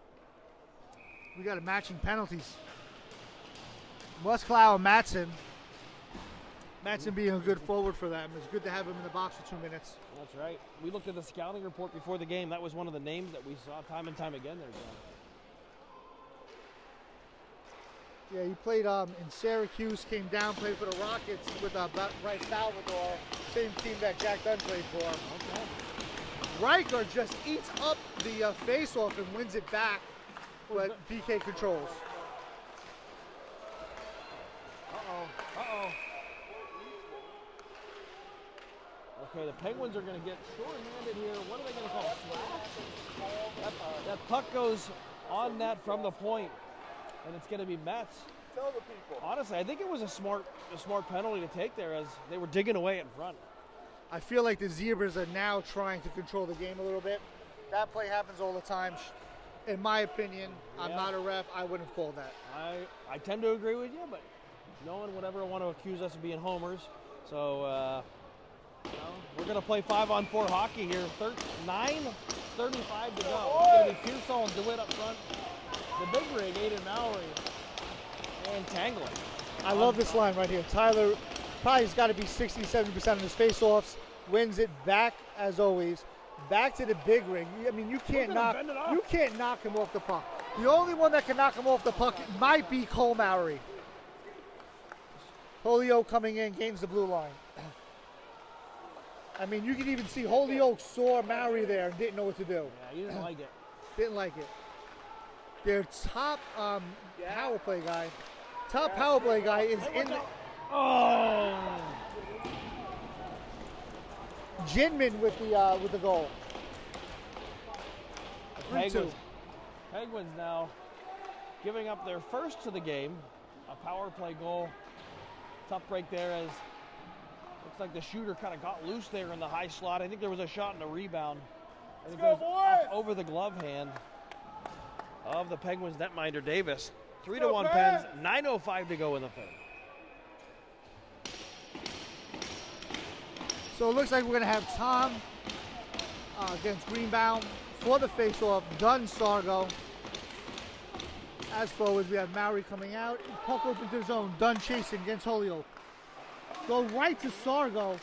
We got a matching penalties. Musklau and Matson. Matson being a good forward for them. It's good to have him in the box for 2 minutes. That's right. We looked at the scouting report before the game. That was one of the names that we saw time and time again there, John. Yeah, he played in Syracuse, came down, played for the Rockets with Bryce Salvador, same team that Jack Dunn played for. Okay. Riker just eats up the face-off and wins it back, but BK controls. Uh-oh. Okay, the Penguins are going to get short-handed here. What are they going to call? That puck goes on net from the point, and it's going to be Mets. Tell the people. Honestly, I think it was a smart penalty to take there as they were digging away in front. I feel like the Zebras are now trying to control the game a little bit. That play happens all the time. In my opinion, I'm not a ref. I wouldn't have called that. I tend to agree with you, but no one would ever want to accuse us of being homers. So, we're going to play 5-on-4 hockey here. 9:35 to go. It's going to be Pearsall and DeWitt up front. The big rig, Aiden Mallory, and Tangling. I love this line right here. Tyler probably has got to be 60-70% of his face-offs. Wins it back, as always. Back to the big rig. I mean, you can't knock him off the puck. The only one that can knock him off the puck might be Cole Mowry. Holyoke coming in, gains the blue line. I mean, you can even see Holyoke saw Mowry there and didn't know what to do. Yeah, he didn't like it. Didn't like it. Their top power play guy. Top power play guy is in the... Oh! Ginman with the goal. The Penguins now giving up their first to the game. A power play goal. Tough break there as looks like the shooter kind of got loose there in the high slot. I think there was a shot and a rebound. And it goes up over the glove hand of the Penguins netminder Davis. 3-1 Pens, 9:05 to go in the third. So it looks like we're going to have Tom against Greenbaum for the face-off. Dunn, Sargo. As forwards, we have Mowry coming out. Puck open to the zone. Dunn chasing against Holyoke. Go right to Sargo.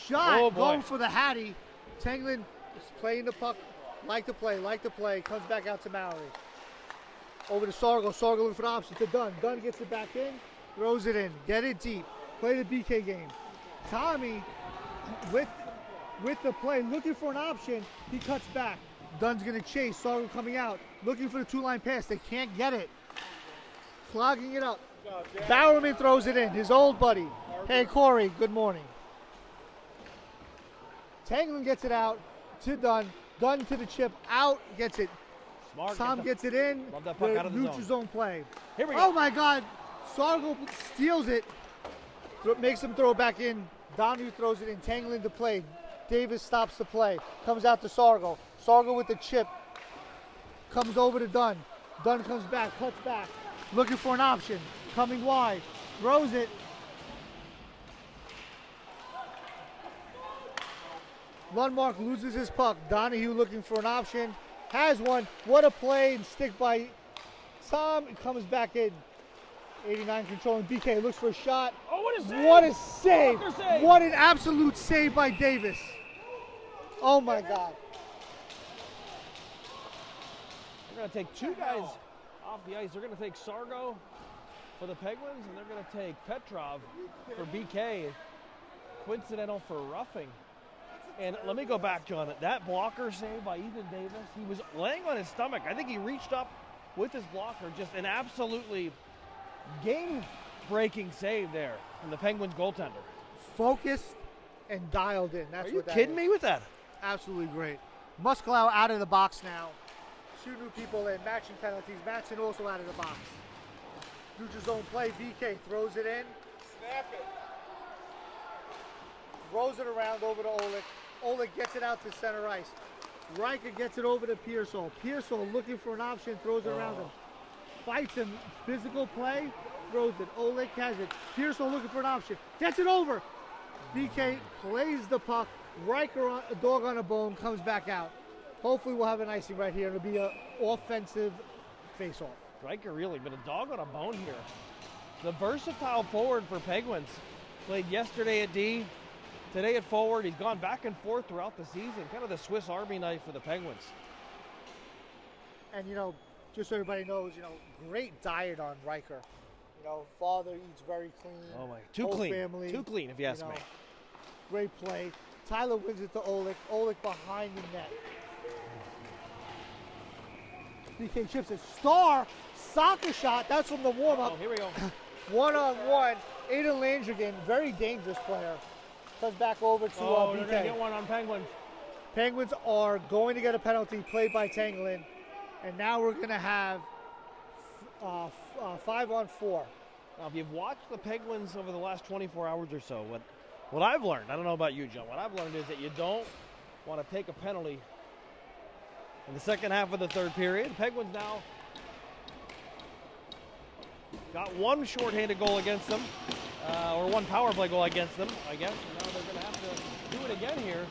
Shot going for the Hattie. Tanglin is playing the puck. Like to play. Comes back out to Mowry. Over to Sargo. Sargo looking for the option to Dunn. Dunn gets it back in. Throws it in. Get it deep. Play the BK game. Tommy with the play, looking for an option. He cuts back. Dunn's going to chase. Sargo coming out. Looking for the two-line pass. They can't get it. Clogging it up. Bowerman throws it in. His old buddy. Hey, Corey. Good morning. Tanglin gets it out to Dunn. Dunn to the chip. Out. Gets it. Smart. Tom gets it in. Love that puck out of the neutral zone play. Here we go. Oh, my God. Sargo steals it. Makes him throw it back in. Donahue throws it in. Tanglin to play. Davis stops the play. Comes out to Sargo. Sargo with the chip. Comes over to Dunn. Dunn comes back. Cuts back. Looking for an option. Coming wide. Throws it. Lundmark loses his puck. Donahue looking for an option. Has one. What a play and stick by Tom. It comes back in. 89 controlling. BK looks for a shot. Oh, what a save! What a save! Save. What an absolute save by Davis. Oh my God. They're going to take two guys off the ice. They're going to take Sargo for the Penguins, and they're going to take Petrov for BK. Coincidental for roughing. And let me go back, John. That blocker save by Ethan Davis, he was laying on his stomach. I think he reached up with his blocker. Just an absolutely game-breaking save there from the Penguins goaltender. Focused and dialed in. That's Are you what that kidding is. me with that? Absolutely great. Musklau out of the box now. Two new people in. Matching penalties. Matson also out of the box. Neutral zone play. BK throws it in. Snap it. Throws it around over to Oleg. Oleg gets it out to center ice. Riker gets it over to Pearsall. Pearsall looking for an option. Throws it around him. Fights him. Physical play. Throws it. Oleg has it. Pearsall looking for an option. Gets it over. BK plays the puck. Riker, a dog on a bone, comes back out. Hopefully we'll have an icing right here. It'll be an offensive face-off. Riker really been a dog on a bone here. The versatile forward for Penguins. Played yesterday at D, today at forward. He's gone back and forth throughout the season. Kind of the Swiss Army knife for the Penguins. And, you know, just so everybody knows, you know, great diet on Riker. You know, father eats very clean. Oh my, too whole clean. Family, Too clean, if you ask me. Great play. Tyler wins it to Oleg. Oleg behind the net. BK chips it. Star soccer shot. That's from the warm-up. Oh, here we go. One-on-one. Aiden Landrigan, very dangerous player. Comes back over to Oh, they're BK. going to get one on Penguins. Penguins are going to get a penalty played by Tanglin. And now we're going to have 5-on-4. Now, if you've watched the Penguins over the last 24 hours or so, what I've learned, I don't know about you, John, what I've learned is that you don't want to take a penalty in the second half of the third period. Penguins now got one shorthanded goal against them, or one power play goal against them, I guess. And now they're going to have to do it again here.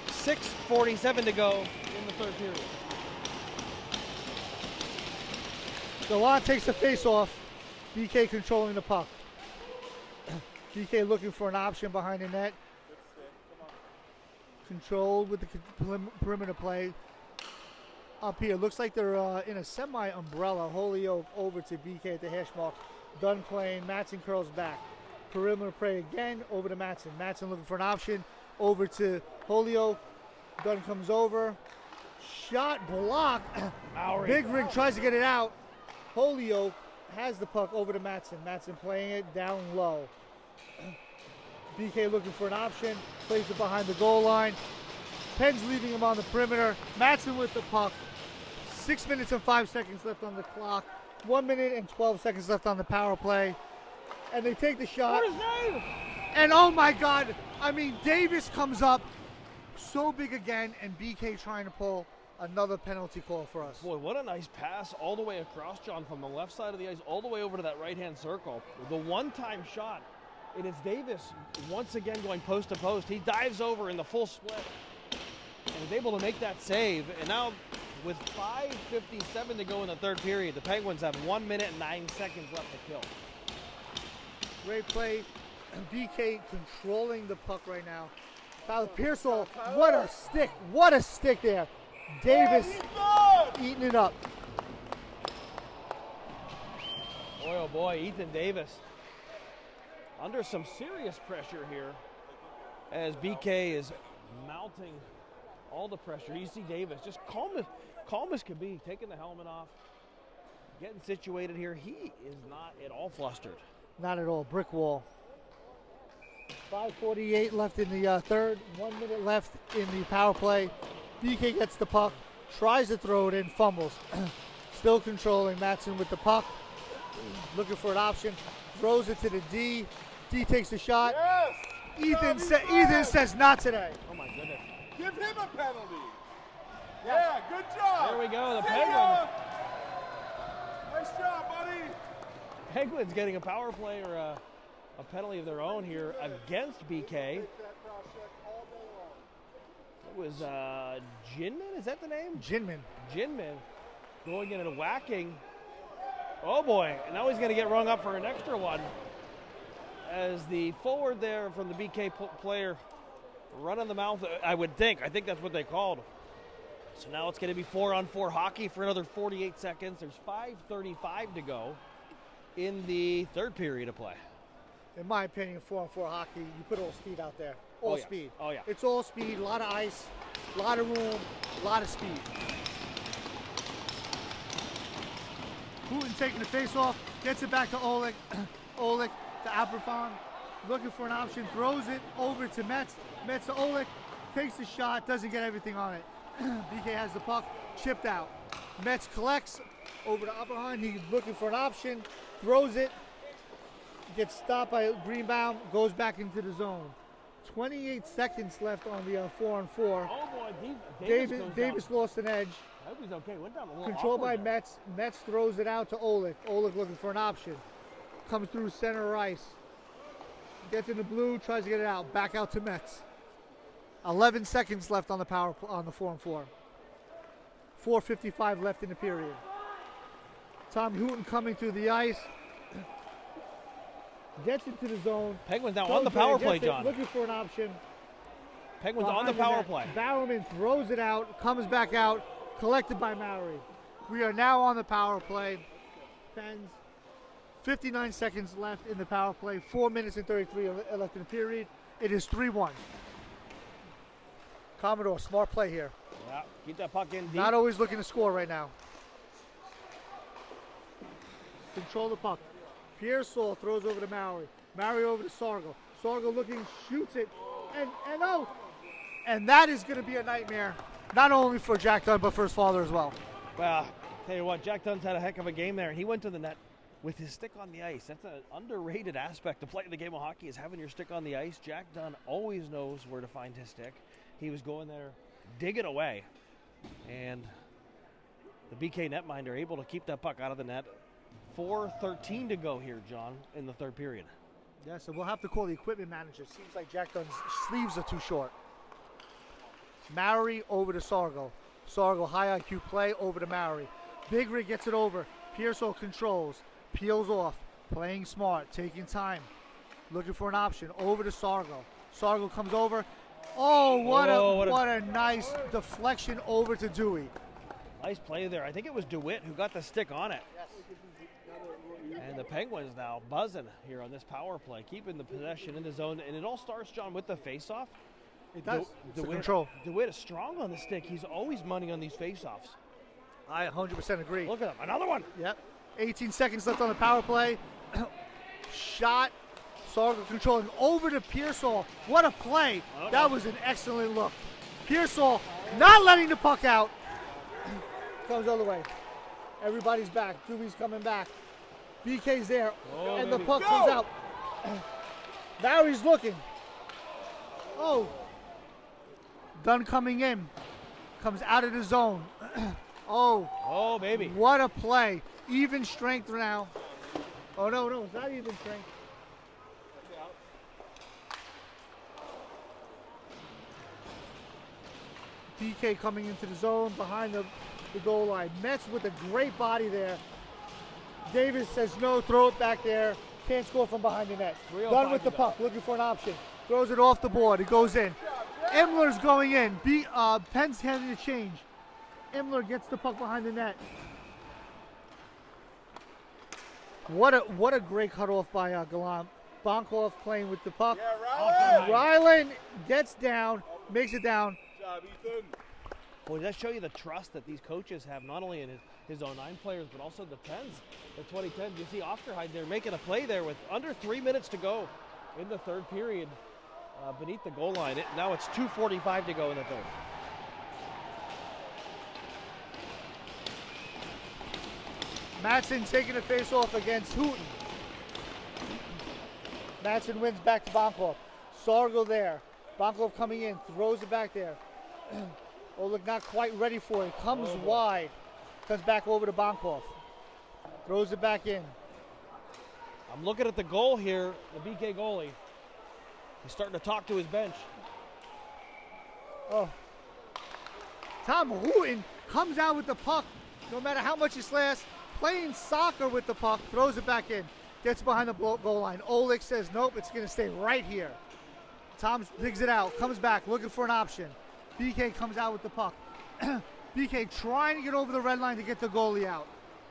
6:47 to go in the third period. Delon takes the face-off. BK controlling the puck. BK looking for an option behind the net. Controlled with the perimeter play. Up here, looks like they're in a semi-umbrella. Holyoke over to BK at the hash mark. Done playing. Matson curls back. Perimeter play again over to Matson. Matson looking for an option. Over to Holyoke. Dunn comes over. Shot blocked. Big Rig tries to get it out. Holyoke has the puck over to Matson. Matson playing it down low. BK looking for an option. Plays it behind the goal line. Penn's leaving him on the perimeter. Matson with the puck. 6 minutes and 5 seconds left on the clock. 1 minute and 12 seconds left on the power play. And they take the shot. What is that? And oh my God, I mean, Davis comes up so big again, and BK trying to pull another penalty call for us. Boy, what a nice pass all the way across, John, from the left side of the ice all the way over to that right-hand circle. The one-time shot, and it's Davis once again going post to post. He dives over in the full split and is able to make that save. And now with 5:57 to go in the third period, the Penguins have 1 minute and 9 seconds left to kill. Great play. BK controlling the puck right now. Tyler Pearsall, what a stick. What a stick there. Davis eating it up. Boy, oh boy, Ethan Davis under some serious pressure here as BK is mounting all the pressure. You see Davis just calm as can be, taking the helmet off, getting situated here. He is not at all flustered. Not at all. Brick wall. 5:48 left in the third. 1 minute left in the power play. BK gets the puck, tries to throw it in, fumbles. Still controlling. Matson with the puck, looking for an option, throws it to the D. D takes the shot. Yes! Ethan says not today. Oh my goodness. Give him a penalty. Yeah, good job. There we go, the See Penguins. ya. Nice job, buddy. Penguins getting a power play or a penalty of their own here against BK. It was Jinman, is that the name? Jinman. Jinman going in and whacking. Oh boy, and now he's going to get rung up for an extra one. As the forward there from the BK player run in the mouth, I think that's what they called. So now it's going to be 4-on-4 hockey for another 48 seconds. There's 5:35 to go in the third period of play. In my opinion, 4-on-4 hockey, you put all speed out there. All yeah. speed. Oh, yeah. It's all speed, a lot of ice, a lot of room, a lot of speed. Putin taking the face off, gets it back to Oleg. Oleg to Aberfon, looking for an option, throws it over to Metz. Metz to Oleg, takes the shot, doesn't get everything on it. BK has the puck, chipped out. Metz collects, over to Aberfon, he's looking for an option, throws it, gets stopped by Greenbaum, goes back into the zone. 28 seconds left on the 4-on-4. Oh boy, Davis lost an edge. I hope he's okay. Went down a little Controlled by awkward there. Metz. Metz throws it out to Oleg. Oleg looking for an option. Comes through center ice. Gets in the blue, tries to get it out. Back out to Metz. 11 seconds left on the 4-on-4. 4:55 left in the period. Tommy Hooten coming through the ice. Gets into the zone. Penguins now on the power play, John. Looking for an option. Penguins on the power play. Bowerman throws it out, comes back out, collected by Mowry. We are now on the power play. Pens, 59 seconds left in the power play. 4 minutes and 33 left in the period. It is 3-1. Commodore, smart play here. Yeah, keep that puck in deep. Not always looking to score right now. Control the puck. Pearsall throws over to Mowry. Mowry over to Sargo. Sargo looking, shoots it, and oh! And that is going to be a nightmare, not only for Jack Dunn, but for his father as well. Well, tell you what, Jack Dunn's had a heck of a game there, and he went to the net with his stick on the ice. That's an underrated aspect of playing the game of hockey, is having your stick on the ice. Jack Dunn always knows where to find his stick. He was going there, digging away, and the BK netminder able to keep that puck out of the net. 4:13 to go here, John, in the third period. Yeah, so we'll have to call the equipment manager. Seems like Jack Dunn's sleeves are too short. Mowry over to Sargo. Sargo, high IQ play, over to Mowry. Big Rig gets it over. Pearsall controls. Peels off. Playing smart, taking time. Looking for an option. Over to Sargo. Sargo comes over. Oh, what a nice deflection over to Dewey. Nice play there. I think it was DeWitt who got the stick on it. Yes. And the Penguins now buzzing here on this power play, keeping the possession in the zone. And it all starts, John, with the face-off. It does. It's DeWitt, control. DeWitt is strong on the stick. He's always money on these face-offs. I 100% agree. Look at him. Another one. Yep. 18 seconds left on the power play. Shot. Sargo controlling over to Pearsall. What a play. Okay. That was an excellent look. Pearsall not letting the puck out. Comes all the way. Everybody's back. Dewey's coming back. BK's there. And the puck comes out. Mowry's looking. Oh. Dunn coming in. Comes out of the zone. Oh, baby. What a play. Even strength now. Oh, no, it's not even strength. BK coming into the zone behind the goal line. Metz with a great body there. Davis says no, throw it back there. Can't score from behind the net. Dunn with the puck, looking for an option. Throws it off the board, it goes in. Imler's going in. Penn's handing the change. Imler gets the puck behind the net. What a great cutoff by Galan. Bonkhoff playing with the puck. Yeah, Ryland gets down, makes it down. Good job, Ethan. Well, does that show you the trust that these coaches have, not only in his 09 players, but also the Pens, the 2010s. You see Ofterheide there making a play there with under 3 minutes to go in the third period beneath the goal line. Now it's 2:45 to go in the third. Matson taking a face-off against Hooten. Matson wins back to Bonkhoff. Sargo there. Bonkhoff coming in, throws it back there. Oleg not quite ready for it. Comes wide. Comes back over to Bonkhoff. Throws it back in. I'm looking at the goal here, the BK goalie. He's starting to talk to his bench. Oh. Tom Hooten comes out with the puck. No matter how much he slashes, playing soccer with the puck, throws it back in. Gets behind the goal line. Oleg says, nope, it's going to stay right here. Tom digs it out, comes back, looking for an option. BK comes out with the puck. BK trying to get over the red line to get the goalie out.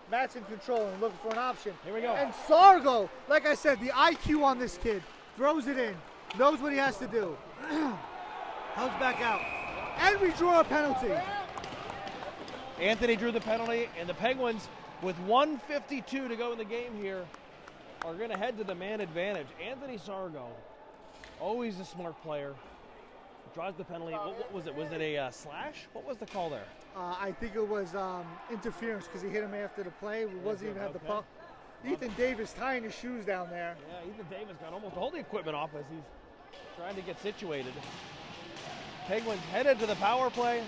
Matson controlling, looking for an option. Here we go. And Sargo, like I said, the IQ on this kid, throws it in, knows what he has to do. Comes back out. And we draw a penalty. Anthony drew the penalty, and the Penguins, with 1:52 to go in the game here, are going to head to the man advantage. Anthony Sargo, always a smart player, draws the penalty. What was it? Was it a slash? What was the call there? I think it was interference because he hit him after the play. He wasn't even have the puck. Ethan Davis tying his shoes down there. Yeah, Ethan Davis got almost all the equipment off as he's trying to get situated. Penguins headed to the power play.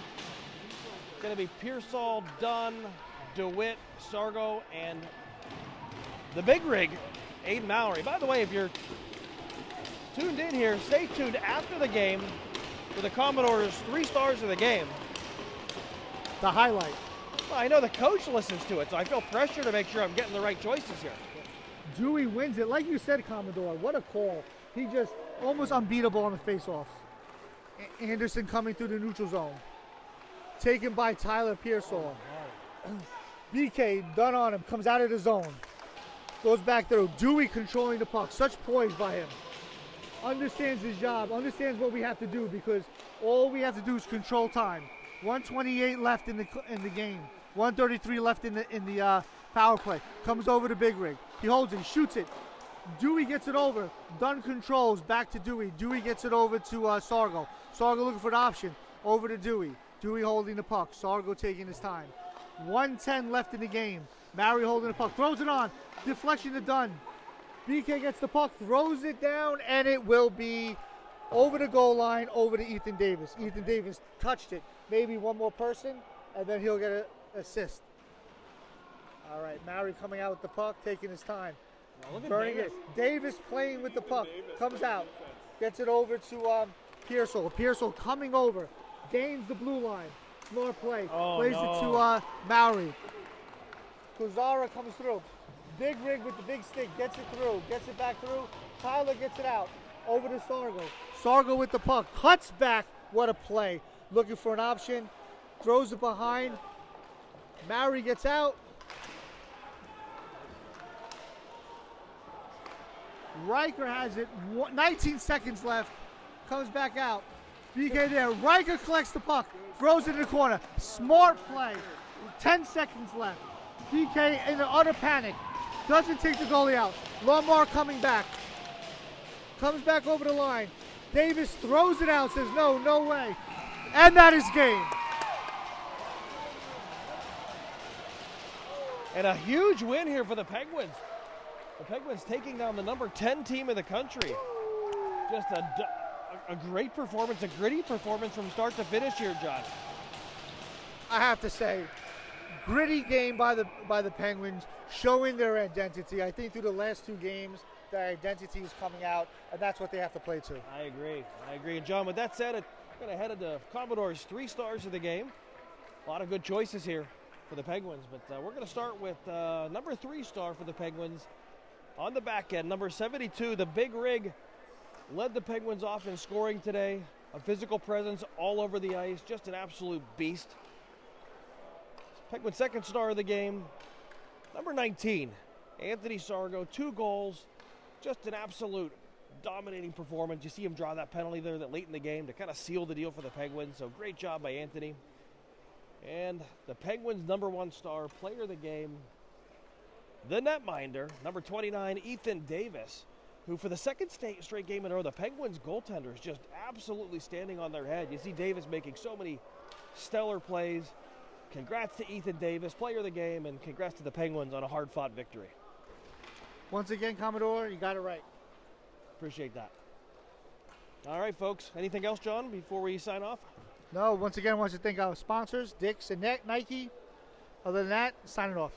It's going to be Pearsall, Dunn, DeWitt, Sargo, and the big rig, Aiden Mallory. By the way, if you're tuned in here, stay tuned after the game. for the Commodores, 3 stars of the game. The highlight. Well, I know the coach listens to it, so I feel pressure to make sure I'm getting the right choices here. Dewey wins it. Like you said, Commodore, what a call. He just almost unbeatable on the face-offs. Anderson coming through the neutral zone. Taken by Tyler Pearsall. BK done on him, comes out of the zone. Goes back through. Dewey controlling the puck. Such poise by him. Understands his job, understands what we have to do, because all we have to do is control time. 1:28 left in the game. 1:33 left in the power play. Comes over to Big Rig. He holds it, shoots it. Dewey gets it over. Dunn controls, back to Dewey. Dewey gets it over to Sargo. Sargo looking for an option. Over to Dewey. Dewey holding the puck. Sargo taking his time. 1:10 left in the game. Mary holding the puck. Throws it on. Deflection to Dunn. BK gets the puck, throws it down, and it will be over the goal line, over to Ethan Davis. Ethan Davis touched it. Maybe one more person, and then he'll get an assist. All right, Mary coming out with the puck, taking his time. Burning it. Davis playing with the puck. Comes out. Gets it over to Pearsall. Pearsall coming over. Gains the blue line. Smart play. Plays it to Mowry. Kuzara comes through. Big Rig with the big stick. Gets it through. Gets it back through. Tyler gets it out. Over to Sargo. Sargo with the puck. Cuts back. What a play. Looking for an option. Throws it behind. Mowry gets out. Riker has it. 19 seconds left. Comes back out. BK there. Riker collects the puck. Throws it in the corner. Smart play. 10 seconds left. BK in utter panic. Doesn't take the goalie out. Lamar coming back. Comes back over the line. Davis throws it out. Says no way. And that is game. And a huge win here for the Penguins. The Penguins taking down the number 10 team in the country. Just a great performance, a gritty performance from start to finish here, John. I have to say, gritty game by the Penguins, showing their identity. I think through the last 2 games, their identity is coming out, and that's what they have to play to. I agree. And John, with that said, we're going to head into Commodores' 3 stars of the game. A lot of good choices here for the Penguins, but we're going to start with number 3 star for the Penguins. On the back end, number 72, the Big Rig, led the Penguins off in scoring today. A physical presence all over the ice, just an absolute beast. Penguins' 2nd star of the game, number 19, Anthony Sargo, 2 goals, just an absolute dominating performance. You see him draw that penalty there that late in the game to kind of seal the deal for the Penguins, so great job by Anthony. And the Penguins' number 1 star, player of the game, the netminder, number 29, Ethan Davis, who for the 2nd straight game in a row, the Penguins goaltenders just absolutely standing on their head. You see Davis making so many stellar plays. Congrats to Ethan Davis, player of the game, and congrats to the Penguins on a hard-fought victory. Once again, Commodore, you got it right. Appreciate that. All right, folks. Anything else, John, before we sign off? No, once again, I want to thank our sponsors, Dick's and Nike. Other than that, signing off.